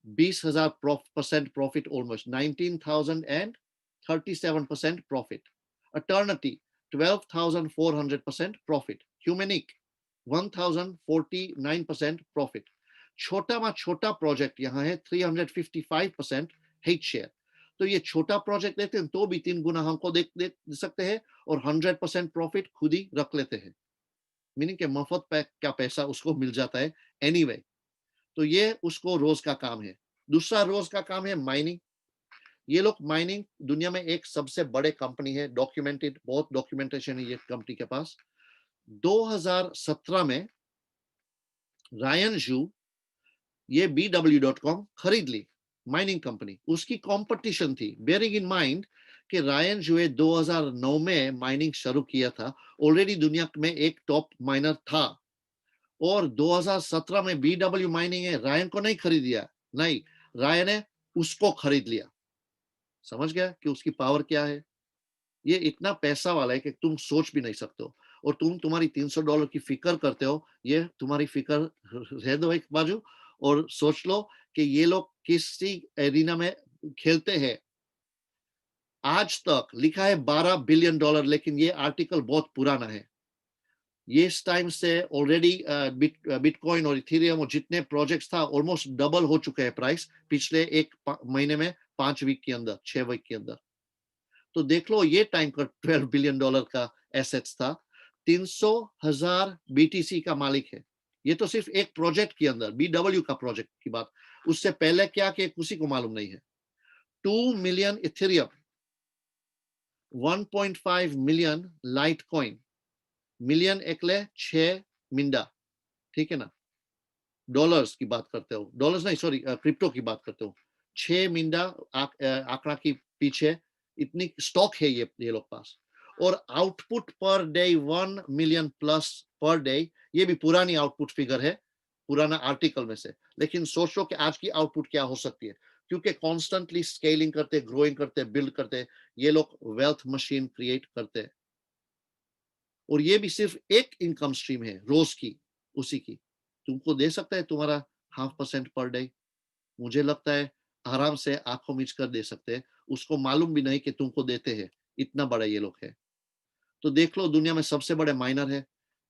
20,000% profit, almost 19,000 and 37% profit. Eternity 12,400% profit. ह्यूमेनिक 1,049% प्रॉफिट। छोटा में छोटा प्रोजेक्ट यहाँ है 355% हेट शेयर। तो ये छोटा प्रोजेक्ट लेते हैं तो भी 3 गुना हमको दे सकते हैं, और 100% प्रॉफिट खुद ही रख लेते हैं, मीनिंग के मफत का पैसा उसको मिल जाता है एनीवे। तो ये उसको रोज का काम है। दूसरा रोज का काम है माइनिंग। ये लोग माइनिंग दुनिया में एक सबसे बड़े कंपनी है, डॉक्यूमेंटेड, बहुत डॉक्यूमेंटेशन है ये कंपनी के पास। 2017 में रायन जू ये BW.com खरीद ली, माइनिंग कंपनी। उसकी कंपटीशन थी, बेयरिंग इन माइंड कि रायन जुए 2009 में माइनिंग शुरू किया था, ऑलरेडी दुनिया में एक टॉप माइनर था, और 2017 में BW माइनिंग है रायन को नहीं खरीद लिया, नहीं, रायन ने उसको खरीद लिया। समझ गया कि उसकी पावर क्या है? ये इतना पैसा वाला है कि तुम सोच भी नहीं सकते हो। और तुम तुम्हारी $300 की फिक्र करते हो, ये तुम्हारी फिक्र रह दो एक बाजू, और सोच लो कि ये लोग किसी एरिना में खेलते हैं। आज तक लिखा है $12 बिलियन, लेकिन ये आर्टिकल बहुत पुराना है। ये इस टाइम से ऑलरेडी बिटकॉइन और इथेरियम और जितने प्रोजेक्ट्स था ऑलमोस्ट डबल हो चुके हैं प्राइस पिछले एक महीने में, 5 वीक के अंदर, 6 वीक के अंदर। तो देख लो ये टाइम का $12 बिलियन का एसेट्स था। 300,000 बीटीसी का मालिक है। ये तो सिर्फ एक प्रोजेक्ट के अंदर, बीडब्ल्यू का प्रोजेक्ट की बात। उससे पहले क्या कि किसी को मालूम नहीं है। 2 million Ethereum, 1.5 million light coin, million एकले 6 मिंडा, ठीक है ना? डॉलर्स की बात करते हो, डॉलर्स नहीं, सॉरी, क्रिप्टो की बात करते हो। 6 मिंडा आंकड़ा के पीछे इतनी स्टॉक है ये लोग पास। और output per day 1 million plus per day, ये भी पुरानी आउटपुट फिगर है, पुराना आर्टिकल में से। लेकिन सोचो कि आज की आउटपुट क्या हो सकती है, क्योंकि कॉन्स्टेंटली स्केलिंग करते, ग्रोइंग करते, बिल्ड करते, ये लोग वेल्थ मशीन क्रिएट करते हैं। और ये भी सिर्फ एक इनकम स्ट्रीम है रोज की, उसी की। तुमको दे सकता है तुम्हारा 0.5% पर डे। मुझे लगता है आराम से आंखों मीच कर दे सकते हैं। उसको मालूम भी नहीं कि तुमको देते हैं, इतना बड़ा ये लोग है। तो देख लो, दुनिया में सबसे बड़े माइनर है,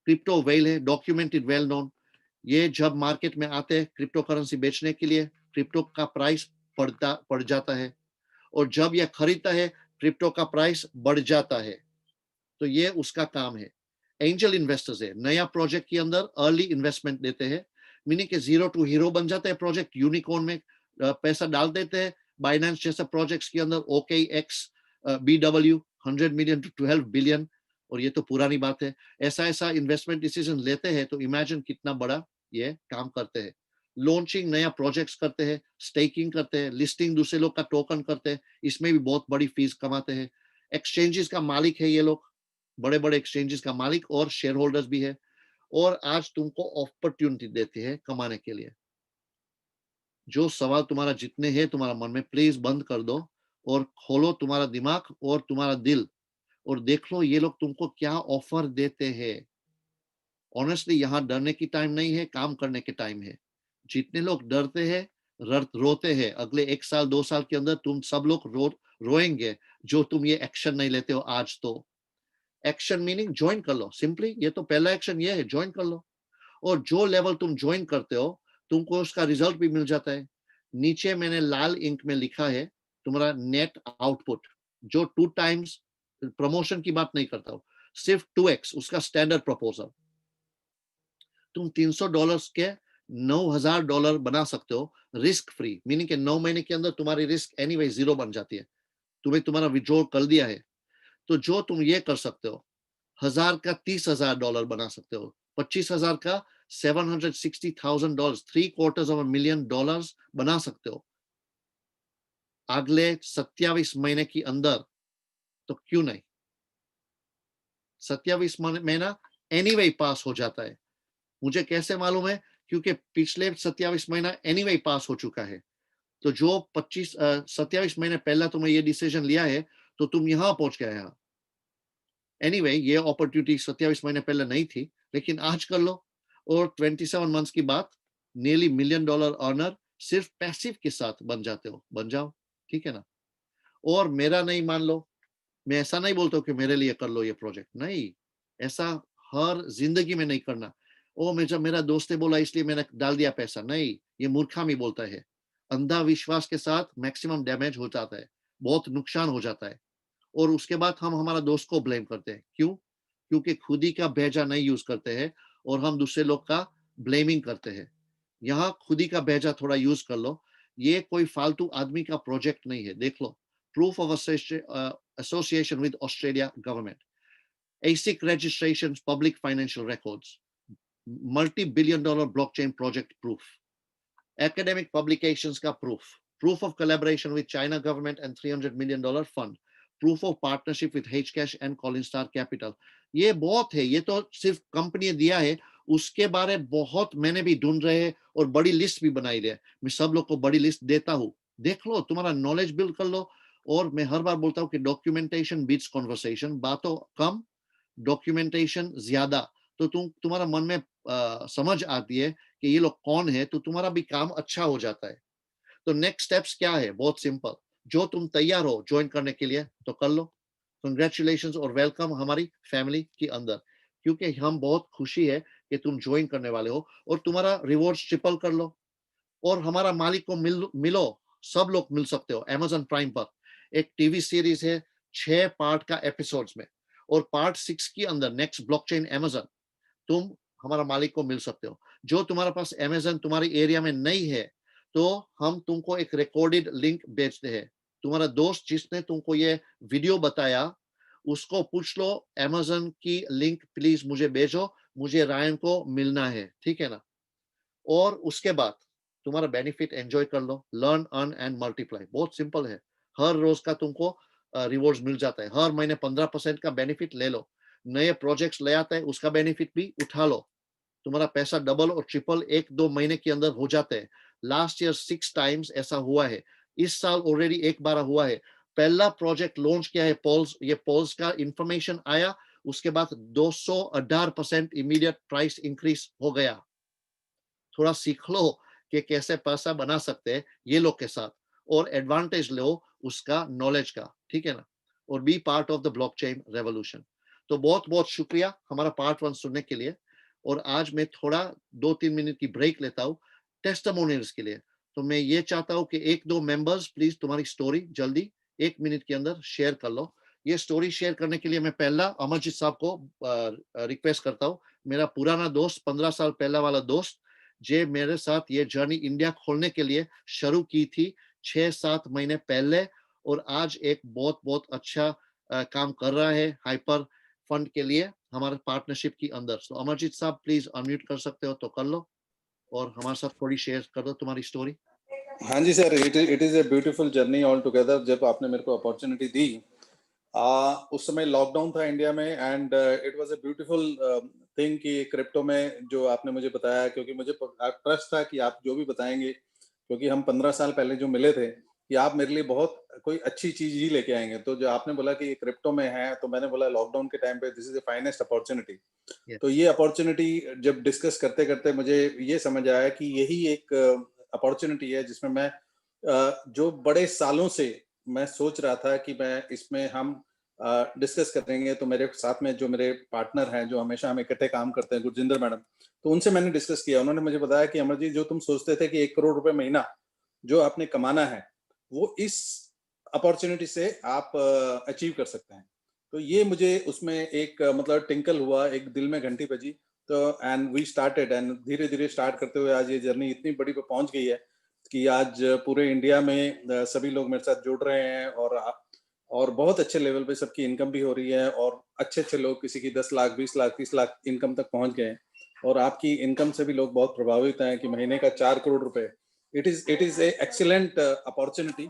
क्रिप्टो वेल है, डॉक्यूमेंटेड, वेल नोन। ये जब मार्केट में आते हैं क्रिप्टो करेंसी बेचने के लिए, क्रिप्टो का प्राइस पड़ जाता है, और जब यह खरीदता है क्रिप्टो का प्राइस बढ़ जाता है। तो ये उसका काम है। एंजल इन्वेस्टर्स है, नया प्रोजेक्ट के अंदर अर्ली इन्वेस्टमेंट देते हैं, मीनिंग के जीरो टू हीरो बन जाते हैं प्रोजेक्ट, यूनिकॉर्न में पैसा डाल देते हैं। बाइनेंस जैसे प्रोजेक्ट्स के अंदर OKX, BW, 100 million to 12 billion. और ये तो पुरानी बात है। ऐसा ऐसा इन्वेस्टमेंट डिसीजन लेते हैं, तो इमेजिन कितना बड़ा ये काम करते हैं। लॉन्चिंग नया प्रोजेक्ट्स करते हैं, स्टेकिंग करते हैं, लिस्टिंग दूसरे लोग का टोकन करते हैं, इसमें भी बहुत बड़ी फीस कमाते हैं। एक्सचेंजेस का मालिक है ये लोग, बड़े बड़े एक्सचेंजेस का मालिक और शेयर होल्डर्स भी है। और आज तुमको अपॉर्चुनिटी देते हैं कमाने के लिए। जो सवाल तुम्हारा जितने हैं तुम्हारा मन में, प्लीज बंद कर दो और खोलो तुम्हारा दिमाग और तुम्हारा दिल, और देख लो ये लोग तुमको क्या ऑफर देते हैं। ऑनेस्टली यहाँ डरने की टाइम नहीं है, काम करने के टाइम है। जितने लोग डरते हैं, रोते हैं, अगले 1 साल 2 साल के अंदर तुम सब लोग रोएंगे, जो तुम ये एक्शन नहीं लेते हो आज। तो एक्शन मीनिंग ज्वाइन कर लो, सिंपली ये तो पहला एक्शन ये है, ज्वाइन कर लो। और जो लेवल तुम ज्वाइन करते हो, तुमको उसका रिजल्ट भी मिल जाता है। नीचे मैंने लाल इंक में लिखा है तुम्हारा नेट आउटपुट, जो 2 टाइम्स, प्रमोशन की बात नहीं करता हूँ, सिर्फ 2x उसका स्टैंडर्ड प्रपोजल। तुम $300 के $9,000 बना सकते हो रिस्क फ्री, मीनिंग के 9 महीने के अंदर तुम्हारी रिस्क एनीवे जीरो बन जाती है। तुम्हें तुम्हारा विड्रॉल कर दिया है, तो जो तुम ये कर सकते हो, 1,000 का $30,000 बना सकते हो, 25,000 का $760,000, $750,000 बना सकते हो अगले 27 महीने के अंदर। तो क्यों नहीं? 27 महीना एनीवे पास हो जाता है। मुझे कैसे मालूम है? क्योंकि पिछले 27 महीना एनीवे पास हो चुका है। तो जो 27 महीने पहला तुमने ये डिसीजन लिया है, तो तुम यहाँ पहुंच गए यहाँ। एनीवे ये अपॉर्चुनिटी 27 महीने पहले नहीं थी, लेकिन आज कर लो। और 27 मंथ्स की बात, नियरली $1 मिलियन अर्नर सिर्फ पैसिव के साथ बन जाते हो, बन जाओ, ठीक है ना? और मेरा नहीं मान लो, मैं ऐसा नहीं बोलता हूँ कि मेरे लिए कर लो ये प्रोजेक्ट, नहीं, ऐसा हर जिंदगी में नहीं करना। ओ मैं जब मेरा दोस्त ने बोला इसलिए मैंने डाल दिया पैसा, नहीं, ये मूर्खामी बोलता है। अंधा विश्वास के साथ मैक्सिमम डैमेज हो जाता है, बहुत नुकसान हो जाता है। और उसके बाद हम हमारा दोस्त को ब्लेम करते हैं, क्यों? क्योंकि खुद ही का भेजा नहीं यूज करते हैं, और हम दूसरे लोग का ब्लेमिंग करते हैं। यहाँ खुद ही का भेजा थोड़ा यूज कर लो। ये कोई फालतू आदमी का प्रोजेक्ट नहीं है, देख लो। Proof of association with Australia government, ASIC registrations, public financial records, multi-billion-dollar blockchain project proof, academic publications का proof of collaboration with China government and $300 million fund, proof of partnership with Hcash and Collinstar Capital। ये बहुत है, ये तो सिर्फ कंपनी दिया है। उसके बारे बहुत मैंने भी ढूंढ रहे हैं और बड़ी लिस्ट भी बनाई है। मैं सब लोग को बड़ी लिस्ट देता हूँ, देख लो, तुम्हारा नॉलेज बिल्ड कर लो। और मैं हर बार बोलता हूँ कि डॉक्यूमेंटेशन बीट्स कॉन्वर्सेशन, बातों कम, डॉक्यूमेंटेशन ज्यादा। तो तुम्हारा मन में समझ आती है कि ये लोग कौन है, तो तुम्हारा भी काम अच्छा हो जाता है। तो नेक्स्ट स्टेप्स क्या है? बहुत सिंपल, जो तुम तैयार हो ज्वाइन करने के लिए तो कर लो। कंग्रेचुलेशन और वेलकम हमारी फैमिली के अंदर, क्योंकि हम बहुत खुशी है कि तुम ज्वाइन करने वाले हो, और तुम्हारा रिवॉर्ड ट्रिपल कर लो। और हमारा मालिक को मिलो, सब लोग मिल सकते हो अमेजन प्राइम पर। एक टीवी सीरीज है 6 पार्ट का एपिसोड्स में, और पार्ट 6 के अंदर नेक्स्ट ब्लॉकचेन अमेजन, तुम हमारा मालिक को मिल सकते हो। जो तुम्हारे पास अमेजन तुम्हारी एरिया में नहीं है, तो हम तुमको एक रिकॉर्डेड लिंक भेजते हैं। तुम्हारा दोस्त जिसने तुमको ये वीडियो बताया, उसको पूछ लो अमेजन की लिंक प्लीज मुझे भेजो, मुझे रायन को मिलना है, ठीक है ना? और उसके बाद तुम्हारा बेनिफिट एंजॉय कर लो। लर्न, अर्न एंड मल्टीप्लाई, बहुत सिंपल है। हर रोज का तुमको रिवॉर्ड्स मिल जाता है। हर महीने 15% का बेनिफिट ले लो। नए प्रोजेक्ट्स ले आता है, उसका बेनिफिट भी उठा लो। तुम्हारा पैसा डबल और ट्रिपल 1-2 महीने के अंदर हो जाते हैं। लास्ट ईयर 6 टाइम्स ऐसा हुआ है। इस साल ऑलरेडी एक बार हुआ है। पहला प्रोजेक्ट लॉन्च किया है पोल्स, ये पोल्स का इंफॉर्मेशन आया, उसके बाद 218% इमीडिएट प्राइस इंक्रीज हो गया। थोड़ा सीख लो कि कैसे पैसा बना सकते हैं ये लोग के साथ, और एडवांटेज लो उसका नॉलेज का, ठीक है ना? और be part of the blockchain revolution. तो बहुत बहुत शुक्रिया हमारा पार्ट 1 सुनने के लिए। और आज मैं थोड़ा 2-3 मिनट की ब्रेक लेता हूँ टेस्टिमोनियल्स के लिए। तो मैं ये चाहता हूँ कि 1-2 मेंबर्स प्लीज तुम्हारी स्टोरी जल्दी 1 मिनट के अंदर शेयर कर लो। ये स्टोरी शेयर करने के लिए मैं पहला अमरजीत साहब को रिक्वेस्ट करता हूँ। मेरा पुराना दोस्त, 15 साल पहला वाला दोस्त, जे मेरे साथ ये जर्नी इंडिया खोलने के लिए शुरू की थी 6-7 महीने पहले, और आज एक बहुत बहुत अच्छा काम कर रहा है हाइपर फंड के लिए हमारे पार्टनरशिप के अंदर। तो अमरजीत साहब प्लीज अनम्यूट कर सकते हो तो कर लो, और हमारे साथ थोड़ी शेयर कर दो तुम्हारी स्टोरी। हाँ जी sir, it is a beautiful journey all together. जब आपने मेरे को अपॉर्चुनिटी दी, उस समय लॉकडाउन था इंडिया में, and it was a beautiful thing कि क्रिप्टो में जो आपने मुझे बताया, क्योंकि मुझे ट्रस्ट था कि आप जो भी बताएंगे, क्योंकि हम 15 साल पहले जो मिले थे, कि आप मेरे लिए बहुत कोई अच्छी चीज ही लेके आएंगे। तो जो आपने बोला कि ये क्रिप्टो में है, तो मैंने बोला लॉकडाउन के टाइम पे this is the finest opportunity. तो Yes. ये अपॉर्चुनिटी जब डिस्कस करते करते मुझे ये समझ आया कि यही एक अपॉर्चुनिटी है जिसमें मैं जो बड़े सालों से मैं सोच रहा था कि मैं इसमें हम डिस्कस करेंगे। तो मेरे साथ में जो मेरे पार्टनर हैं, जो हमेशा हम इकट्ठे काम करते हैं, गुरजिंदर मैडम, तो उनसे मैंने डिस्कस किया। उन्होंने मुझे बताया कि अमरजीत, जो तुम सोचते थे कि 1 करोड़ रुपए महीना जो आपने कमाना है, वो इस अपॉर्चुनिटी से आप अचीव कर सकते हैं। तो ये मुझे उसमें एक मतलब टिंकल हुआ, एक दिल में घंटी बजी। तो एंड वी स्टार्टेड, एंड धीरे धीरे स्टार्ट करते हुए आज ये जर्नी इतनी बड़ी पे पहुंच गई है कि आज पूरे इंडिया में सभी लोग मेरे साथ जुड़ रहे हैं, और बहुत अच्छे लेवल पे सबकी इनकम भी हो रही है, और अच्छे अच्छे लोग, किसी की 10 लाख, 20 लाख, 30 लाख इनकम तक पहुंच गए हैं। और आपकी इनकम से भी लोग बहुत प्रभावित हैं कि महीने का 4 करोड़ रुपए। It is a excellent opportunity,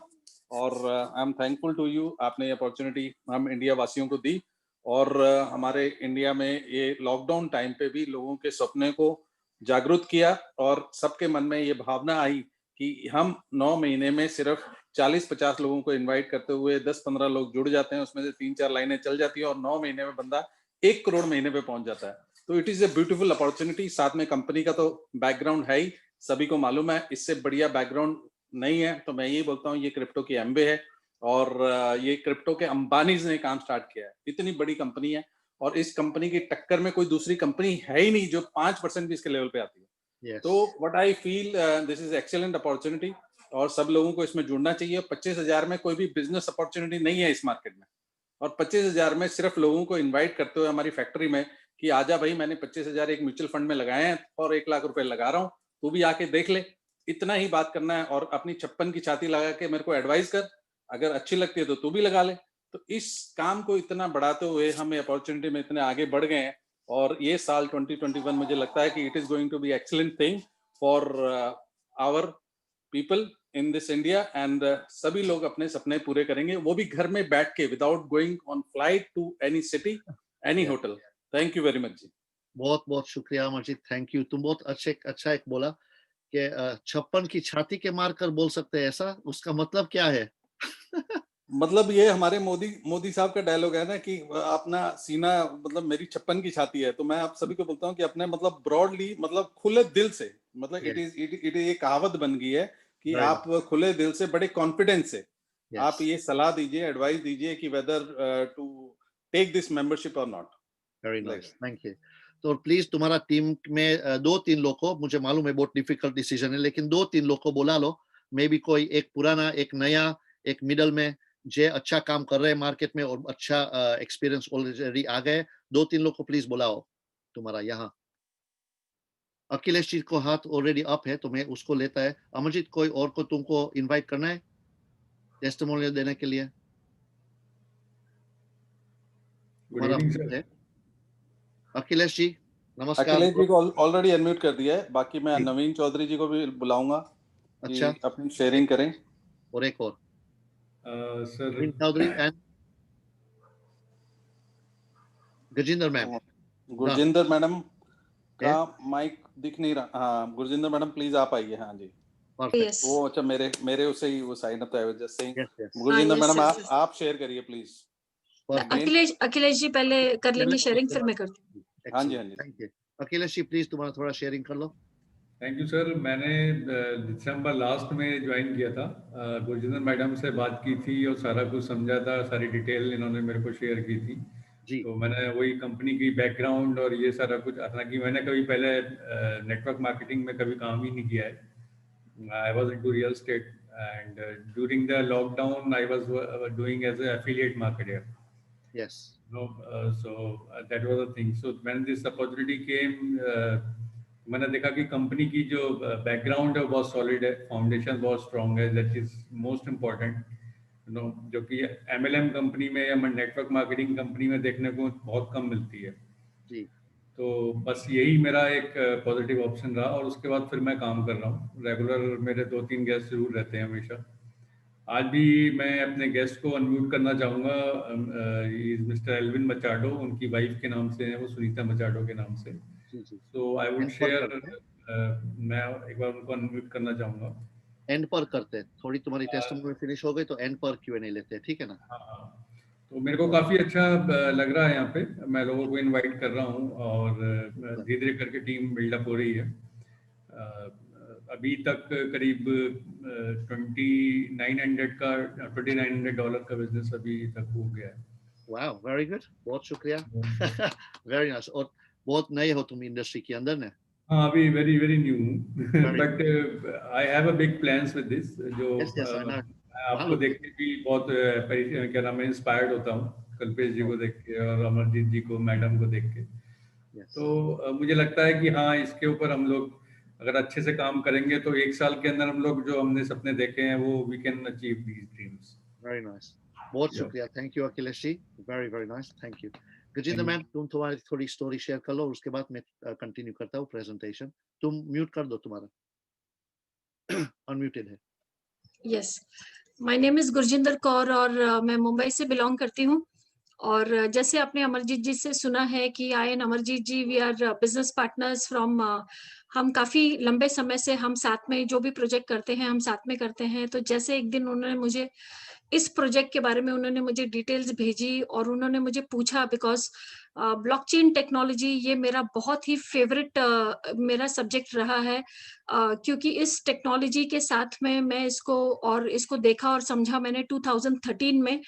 और I am thankful to you. आपने ये अपॉर्चुनिटी हम इंडिया वासियों को दी, और हमारे इंडिया में ये लॉकडाउन टाइम पे भी लोगों के सपने को जागरूक किया, और सबके मन में ये भावना आई कि हम 9 महीने में सिर्फ 40-50 लोगों को इनवाइट करते हुए 10-15 लोग जुड़ जाते हैं, उसमें से 3-4 लाइनें चल जाती है, और 9 महीने में बंदा 1 करोड़ महीने पे पहुंच जाता है। तो it is a beautiful opportunity. साथ में कंपनी का तो बैकग्राउंड है ही, सभी को मालूम है, इससे बढ़िया बैकग्राउंड नहीं है। तो मैं यही बोलता हूँ, ये क्रिप्टो की एम्बे है, और ये क्रिप्टो के अंबानीज ने काम स्टार्ट किया है। इतनी बड़ी कंपनी है, और इस कंपनी की टक्कर में कोई दूसरी कंपनी है ही नहीं जो 5% भी इसके लेवल पे आती है। Yes. तो what I feel, this is excellent opportunity, और सब लोगों को इसमें जुड़ना चाहिए। 25,000 में कोई भी बिजनेस अपॉर्चुनिटी नहीं है इस मार्केट में, और 25,000 में सिर्फ लोगों को इन्वाइट करते हुए हमारी फैक्ट्री में कि आजा भाई, मैंने 25,000 एक म्यूचुअल फंड में लगाए हैं, और 1 लाख रुपए लगा रहा हूँ, तू भी आके देख ले। इतना ही बात करना है, और अपनी 56 की छाती लगा के मेरे को एडवाइस कर, अगर अच्छी लगती है तो तू भी लगा ले। तो इस काम को इतना बढ़ाते हुए हम अपॉर्चुनिटी में इतने आगे बढ़ गए हैं, और ये साल 2021 मुझे लगता है कि it is going to be excellent thing for our people in this India, and सभी लोग अपने सपने पूरे करेंगे, वो भी घर में बैठ के, without going on flight to any city, any Yeah. Hotel. Thank you very much जी। बहुत बहुत शुक्रिया अमरजीत, थैंक यू। तुम बहुत अच्छा एक बोला कि 56 की छाती के मार कर बोल सकते हैं, ऐसा उसका मतलब क्या है? मतलब ये हमारे मोदी मोदी साहब का डायलॉग है ना कि अपना सीना मतलब मेरी 56 की छाती है, तो मैं आप सभी को बोलता हूँ कि अपने मतलब ब्रॉडली मतलब खुले दिल से, मतलब Yes, इट इज ये कहावत बन गई है कि very आप nice. खुले दिल से बड़े कॉन्फिडेंस से आप Yes, ये सलाह दीजिए, एडवाइस दीजिए कि whether to take this membership और not, very like nice. Thank you. तो प्लीज तुम्हारा टीम में दो तीन लोग को, मुझे मालूम है बहुत डिफिकल्ट डिसीजन है, लेकिन दो तीन लोग को बुला लो, मे बी कोई एक पुराना, एक नया, एक मिडल में, जे अच्छा काम कर रहे हैं मार्केट में और अच्छा एक्सपीरियंस ऑलरेडी आ गए, दो तीन लोग को प्लीज बुलाओ तुम्हारा यहाँ। अखिलेश जी को हाथ ऑलरेडी अप है, तो मैं उसको लेता है। अमरजीत, कोई और को तुमको इनवाइट करना है टेस्टिमोनियल देने के लिए? गुड तुम्हारा इवनिंग mute सर। है। अखिलेश जी नमस्कार। अखिलेश जी को ऑलरेडी अनम्यूट कर दिया है, बाकी मैं जी, नवीन चौधरी जी को भी बुलाऊंगा कि अच्छा, अपनी शेयरिंग करें। और एक और sir Naveen Chaudhary and Gajendra ma'am. Done, Gurjinder madam का है, माइक दिख नहीं रहा। हाँ गुरजिंदर मैडम प्लीज आप आइए। हाँ जी, परफेक्ट। यस वो अच्छा मेरे मेरे उसे ही वो साइन अप है जस्ट सेइंग। यस यस, हाँ गुरजिंदर यस मैडम यस। आप शेयर करिए please. Perfect. Main Akhilesh ji पहले कर लेंगे शेयरिंग, फिर मैं करती हूँ। हाँ जी, एक्सीलेंट, हाँ जी। Thank you. Akhilesh ji please तुम्हारा थोड़ा शेयरिंग कर लो। Thank you sir. मैंने दिसंबर लास्ट में ज्वाइन किया था। गुरजिंदर मैडम से बात की थी और सारा कुछ समझा था, सारी डिटेल इन्होंने मेरे को शेयर की थी। जी तो मैंने वही कंपनी की बैकग्राउंड और ये सारा कुछ, हालांकि मैंने कभी पहले नेटवर्क मार्केटिंग में कभी काम ही नहीं किया है। I was into real estate and during the lockdown I was doing as a affiliate marketer. Yes No, that was the thing. So when this opportunity came, मैंने देखा कि कंपनी की जो बैकग्राउंड है बहुत सॉलिड है, फाउंडेशन बहुत स्ट्रांग है, that is most important. No, जो कि एमएलएम कंपनी में या नेटवर्क मार्केटिंग कंपनी में देखने को बहुत कम मिलती है। जी, तो बस यही मेरा एक पॉजिटिव ऑप्शन रहा और उसके बाद फिर मैं काम कर रहा हूँ रेगुलर। मेरे 2-3 गेस्ट जरूर रहते हैं हमेशा। आज भी मैं अपने गेस्ट को अनम्यूट करना चाहूँगा। मिस्टर एल्विन मचाडो, उनकी वाइफ के नाम से है, वो सुनीता मचाडो के नाम से। जी जी। सो आई वुड एंड पर शेयर, करते हैं, मैं एक बार उनको अनम्यूट करना चाहूँगा। एंड पर करते हैं, थोड़ी तुम्हारी टेस्टिमोनियल फिनिश हो गई तो एंड पर क्यूएनए लेते हैं, ठीक है ना? हाँ हाँ। तो मेरे को काफ़ी अच्छा लग रहा है यहाँ पे। मैं लोगों को इनवाइट कर रहा हूँ और धीरे धीरे करके टीम बिल्डअप हो रही है। अभी तक करीब $2,900 का बिजनेस अभी तक हो गया है। वाओ, वेरी गुड, बहुत शुक्रिया। Very nice. और बहुत नए हो तुम इंडस्ट्री के अंदर ने? हाँ, अभी वेरी वेरी न्यू हूँ very but I have a big plans with this. जो यस यस, आई नो, मैं आपको मालूम है। देख के भी बहुत क्या नाम है, इंस्पायर्ड होता हूँ कल्पेश जी को देख के और अमरजीत जी को, मैडम को देख के। यस, तो मुझे लगता है कि हाँ, इसके ऊपर हम लोग अगर अच्छे से काम करेंगे तो 1 साल के अंदर हम लोग जो हमने सपने देखे हैं वो we can achieve these dreams. Very nice, बहुत शुक्रिया। Thank you Akhilesh ji, very very nice, thank you. Gajendra ma'am, तुम तुम्हारी थोड़ी स्टोरी शेयर कर लो, उसके बाद मैं कंटिन्यू करता हूँ प्रेजेंटेशन। तुम म्यूट कर दो, तुम्हारा अनम्यूटेड है। Yes, my name is Gurjinder Kaur और मैं मुंबई से बिलोंग करती हूँ। और जैसे आपने अमरजीत जी से सुना है कि I and Amarjeet ji we are business partners from, हम काफी लंबे समय से हम साथ में जो भी प्रोजेक्ट करते हैं हम साथ में करते हैं। तो जैसे एक दिन उन्होंने मुझे इस प्रोजेक्ट के बारे में उन्होंने मुझे डिटेल्स भेजी और उन्होंने मुझे पूछा, बिकॉज ब्लॉकचेन टेक्नोलॉजी ये मेरा बहुत ही फेवरेट मेरा सब्जेक्ट रहा है, क्योंकि इस टेक्नोलॉजी के साथ में मैं इसको देखा और समझा मैंने 2013 में।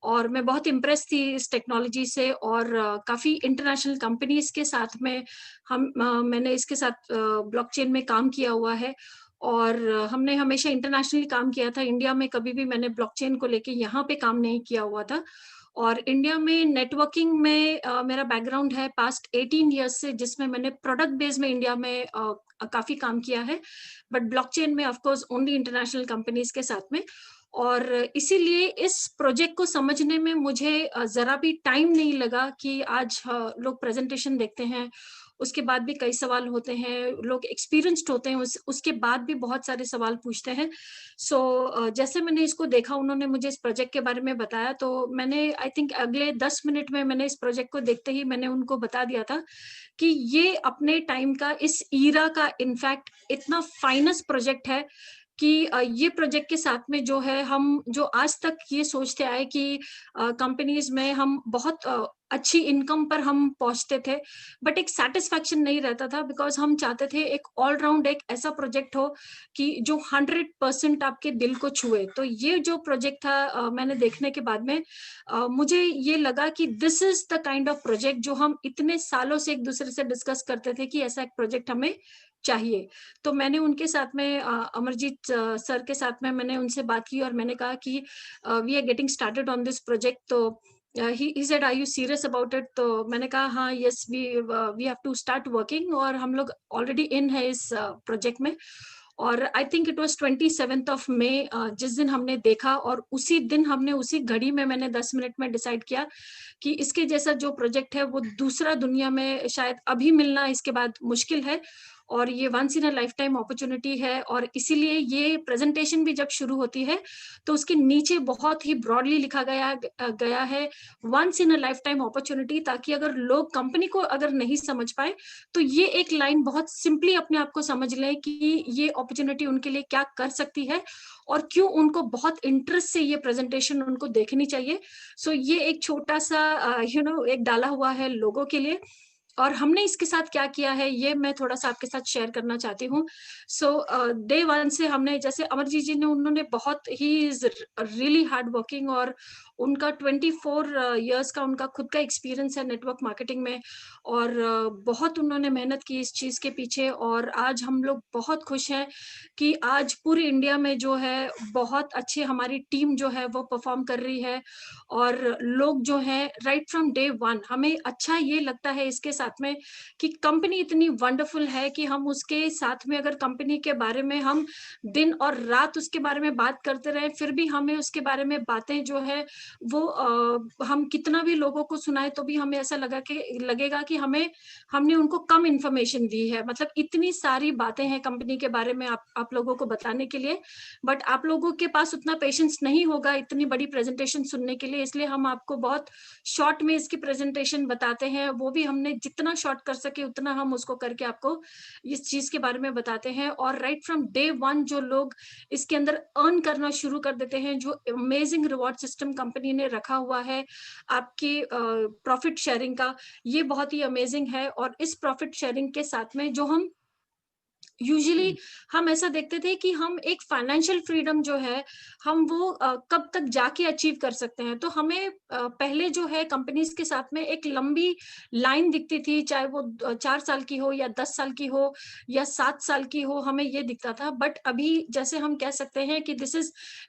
और मैं बहुत इम्प्रेस थी इस टेक्नोलॉजी से और काफी इंटरनेशनल कंपनीज के साथ में मैंने इसके साथ ब्लॉकचेन में काम किया हुआ है। और हमने हमेशा इंटरनेशनली काम किया था, इंडिया में कभी भी मैंने ब्लॉकचेन को लेके यहाँ पे काम नहीं किया हुआ था। और इंडिया में नेटवर्किंग में मेरा बैकग्राउंड है पास्ट 18 इयर्स से, जिसमें मैंने प्रोडक्ट बेस में इंडिया में काफी काम किया है, बट ब्लॉकचेन में of course only international companies के साथ में। और इसीलिए इस प्रोजेक्ट को समझने में मुझे जरा भी टाइम नहीं लगा कि आज लोग प्रेजेंटेशन देखते हैं उसके बाद भी कई सवाल होते हैं, लोग एक्सपीरियंस्ड होते हैं उसके बाद भी बहुत सारे सवाल पूछते हैं। सो जैसे मैंने इसको देखा, उन्होंने मुझे इस प्रोजेक्ट के बारे में बताया, तो मैंने आई थिंक अगले 10 मिनट में मैंने इस प्रोजेक्ट को देखते ही मैंने उनको बता दिया था कि ये अपने टाइम का इस ईरा का इनफैक्ट इतना फाइनेस्ट प्रोजेक्ट है कि ये प्रोजेक्ट के साथ में जो है हम जो आज तक ये सोचते आए कि कंपनीज में हम बहुत अच्छी इनकम पर हम पहुंचते थे, बट एक सेटिस्फैक्शन नहीं रहता था, बिकॉज हम चाहते थे एक ऑलराउंड एक ऐसा प्रोजेक्ट हो कि जो 100% आपके दिल को छुए। तो ये जो प्रोजेक्ट था मैंने देखने के बाद में मुझे ये लगा कि this is the kind of project जो हम इतने सालों से एक दूसरे से डिस्कस करते थे कि ऐसा एक प्रोजेक्ट हमें चाहिए। तो मैंने उनके साथ में अमरजीत सर के साथ में मैंने उनसे बात की और मैंने कहा कि we are getting started on this project. तो he said are you serious about it? तो मैंने कहा हाँ, yes we have to start working, और हम लोग ऑलरेडी इन है इस प्रोजेक्ट में। और I think it was 27th of May जिस दिन हमने देखा, और उसी दिन हमने उसी घड़ी में मैंने 10 मिनट में डिसाइड किया कि इसके जैसा जो प्रोजेक्ट है वो दूसरा दुनिया में शायद अभी मिलना इसके बाद मुश्किल है, और ये once in a lifetime opportunity है। और इसीलिए ये प्रेजेंटेशन भी जब शुरू होती है तो उसके नीचे बहुत ही ब्रॉडली लिखा गया है once in a lifetime opportunity, ताकि अगर लोग कंपनी को अगर नहीं समझ पाए तो ये एक लाइन बहुत सिंपली अपने आप को समझ लें कि ये अपॉर्चुनिटी उनके लिए क्या कर सकती है और क्यों उनको बहुत इंटरेस्ट से ये प्रेजेंटेशन उनको देखनी चाहिए। सो ये एक छोटा सा एक डाला हुआ है लोगों के लिए, और हमने इसके साथ क्या किया है ये मैं थोड़ा सा आपके साथ शेयर करना चाहती हूँ। सो डे वन से हमने, जैसे अमरजीत जी ने, उन्होंने बहुत ही रियली हार्ड वर्किंग, और उनका 24 इयर्स का उनका खुद का एक्सपीरियंस है नेटवर्क मार्केटिंग में, और बहुत उन्होंने मेहनत की इस चीज के पीछे। और आज हम लोग बहुत खुश हैं कि आज पूरी इंडिया में जो है बहुत अच्छी हमारी टीम जो है वो परफॉर्म कर रही है, और लोग जो हैं राइट फ्रॉम डे वन, हमें अच्छा ये लगता है इसके साथ में कि कंपनी इतनी वंडरफुल है कि हम उसके साथ में अगर कंपनी के बारे में हम दिन और रात उसके बारे में बात करते रहे, फिर भी हमें उसके बारे में बातें जो है वो हम कितना भी लोगों को सुनाए तो भी हमें ऐसा लगेगा कि हमने उनको कम इंफॉर्मेशन दी है। मतलब इतनी सारी बातें हैं कंपनी के बारे में आप लोगों को बताने के लिए, बट आप लोगों के पास उतना पेशेंस नहीं होगा इतनी बड़ी प्रेजेंटेशन सुनने के लिए, इसलिए हम आपको बहुत शॉर्ट में इसकी प्रेजेंटेशन बताते हैं। वो भी हमने जितना शॉर्ट कर सके उतना हम उसको करके आपको इस चीज के बारे में बताते हैं। और राइट फ्रॉम डे वन जो लोग इसके अंदर अर्न करना शुरू कर देते हैं, जो अमेजिंग रिवॉर्ड सिस्टम कंपनी ने रखा हुआ है आपकी प्रॉफिट शेयरिंग का, ये बहुत ही अमेजिंग है। और इस प्रॉफिट शेयरिंग के साथ में जो हम यूजुअली हम ऐसा देखते थे कि हम एक फाइनेंशियल फ्रीडम जो है हम वो कब तक जाके अचीव कर सकते हैं। तो हमें पहले जो है कंपनीज के साथ में एक लंबी लाइन दिखती थी, चाहे वो 4 साल की हो या 10 साल की हो या 7 साल की हो, हमें ये दिखता था। बट अभी जैसे हम कह सकते हैं कि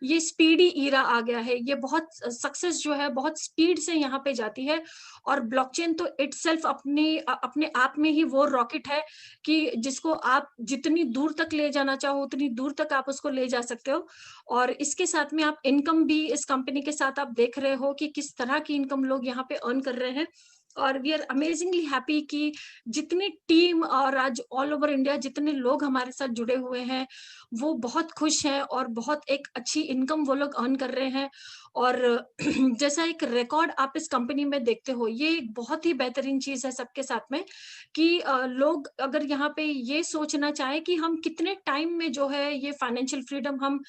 ये स्पीडी ईरा आ गया है, ये बहुत सक्सेस जो है बहुत स्पीड से यहाँ पे जाती है। और ब्लॉकचेन तो इटसेल्फ अपने आप में ही वो रॉकेट है कि जिसको आप जितनी दूर तक ले जाना चाहो उतनी दूर तक आप उसको ले जा सकते हो। और इसके साथ में आप इनकम भी इस कंपनी के साथ आप देख रहे हो कि किस तरह की इनकम लोग यहाँ पे अर्न कर रहे हैं। और वी आर अमेजिंगली हैप्पी कि जितनी टीम और आज ऑल ओवर इंडिया जितने लोग हमारे साथ जुड़े हुए हैं वो बहुत खुश हैं और बहुत एक अच्छी इनकम वो लोग अर्न कर रहे हैं। और जैसा एक रिकॉर्ड आप इस कंपनी में देखते हो, ये एक बहुत ही बेहतरीन चीज है सबके साथ में कि लोग अगर यहाँ पे ये सोचना चाहे कि हम कितने टाइम में जो है ये फाइनेंशियल फ्रीडम हम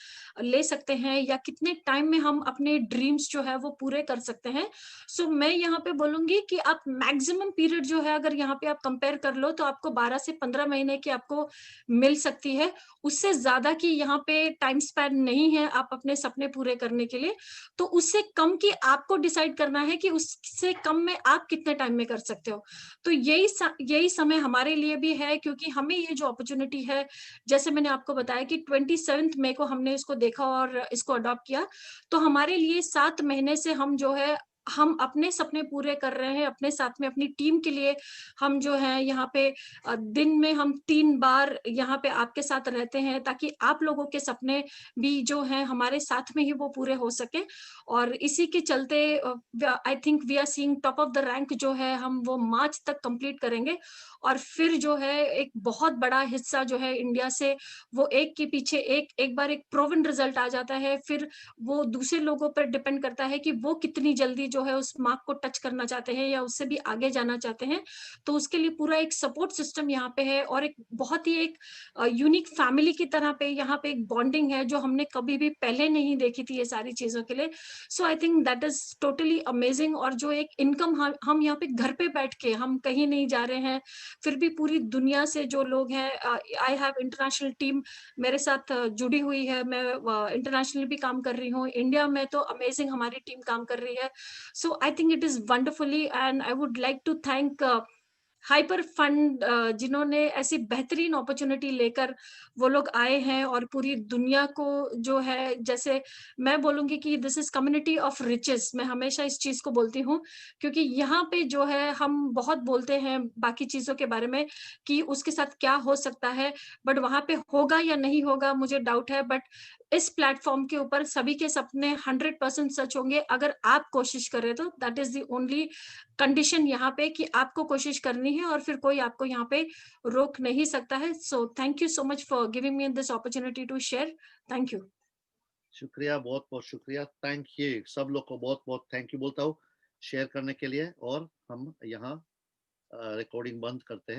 ले सकते हैं या कितने टाइम में हम अपने ड्रीम्स जो है वो पूरे कर सकते हैं। सो मैं यहाँ पे बोलूंगी कि आप मैक्सिमम पीरियड जो है अगर यहाँ पे आप कंपेयर कर लो तो आपको 12 से 15 महीने की आपको मिल सकती है। उससे ज्यादा की यहाँ पे टाइम स्पैन नहीं है आप अपने सपने पूरे करने के लिए। तो उससे कम की आपको डिसाइड करना है कि उससे कम में आप कितने टाइम में कर सकते हो। तो यही समय हमारे लिए भी है, क्योंकि हमें ये जो अपॉर्चुनिटी है, जैसे मैंने आपको बताया कि 27 मई को हमने इसको देखा और इसको अडॉप्ट किया, तो हमारे लिए 7 महीने से हम जो है हम अपने सपने पूरे कर रहे हैं अपने साथ में अपनी टीम के लिए। हम जो है यहाँ पे दिन में हम 3 बार यहाँ पे आपके साथ रहते हैं ताकि आप लोगों के सपने भी जो हैं हमारे साथ में ही वो पूरे हो सके। और इसी के चलते I think we are seeing top of the rank जो है हम वो मार्च तक कंप्लीट करेंगे। और फिर जो है एक बहुत बड़ा हिस्सा जो है इंडिया से वो एक के पीछे एक बार एक प्रूवन रिजल्ट आ जाता है, फिर वो दूसरे लोगों पर डिपेंड करता है कि वो कितनी जल्दी जो जो है उस मार्क को टच करना चाहते हैं या उससे भी आगे जाना चाहते हैं, तो उसके लिए पूरा एक सपोर्ट सिस्टम यहाँ पे है और एक बहुत ही एक यूनिक फैमिली की तरह पे यहाँ पे एक बॉन्डिंग है जो हमने कभी भी पहले नहीं देखी थी ये सारी चीज़ों के लिए। So I think that is totally amazing और जो एक इनकम हम यहाँ पे घर पे बैठ के हम कहीं नहीं जा रहे हैं, फिर भी पूरी दुनिया से जो लोग हैं आई हैव इंटरनेशनल टीम मेरे साथ जुड़ी हुई है, मैं इंटरनेशनली भी काम कर रही हूँ, इंडिया में तो अमेजिंग हमारी टीम काम कर रही है। So I think it is wonderfully and I would like to thank Hyper Fund जिन्होंने ऐसी बेहतरीन अपॉर्चुनिटी लेकर वो लोग आए हैं और पूरी दुनिया को जो है जैसे मैं बोलूँगी कि this is community of riches मैं हमेशा इस चीज़ को बोलती हूँ, क्योंकि यहाँ पे जो है हम बहुत बोलते हैं बाकी चीज़ों के बारे में कि उसके साथ क्या हो सकता है, बट वहाँ पे होगा या नहीं होगा मुझे डाउट है बट इस प्लेटफ़ॉर्म के ऊपर सभी के सपने 100% सच होंगे अगर आप कोशिश करें तो that is the only condition यहाँ पे कि आपको कोशिश करनी है और फिर कोई आपको यहाँ पे रोक नहीं सकता है। So thank you so much for giving me this opportunity to share. Thank you. शुक्रिया, बहुत-बहुत शुक्रिया। Thank you. सब लोग को बहुत-बहुत थैंक यू बोलता हूँ शेयर करने के लिए और हम यहाँ रिकॉर्डिंग बंद करते हैं।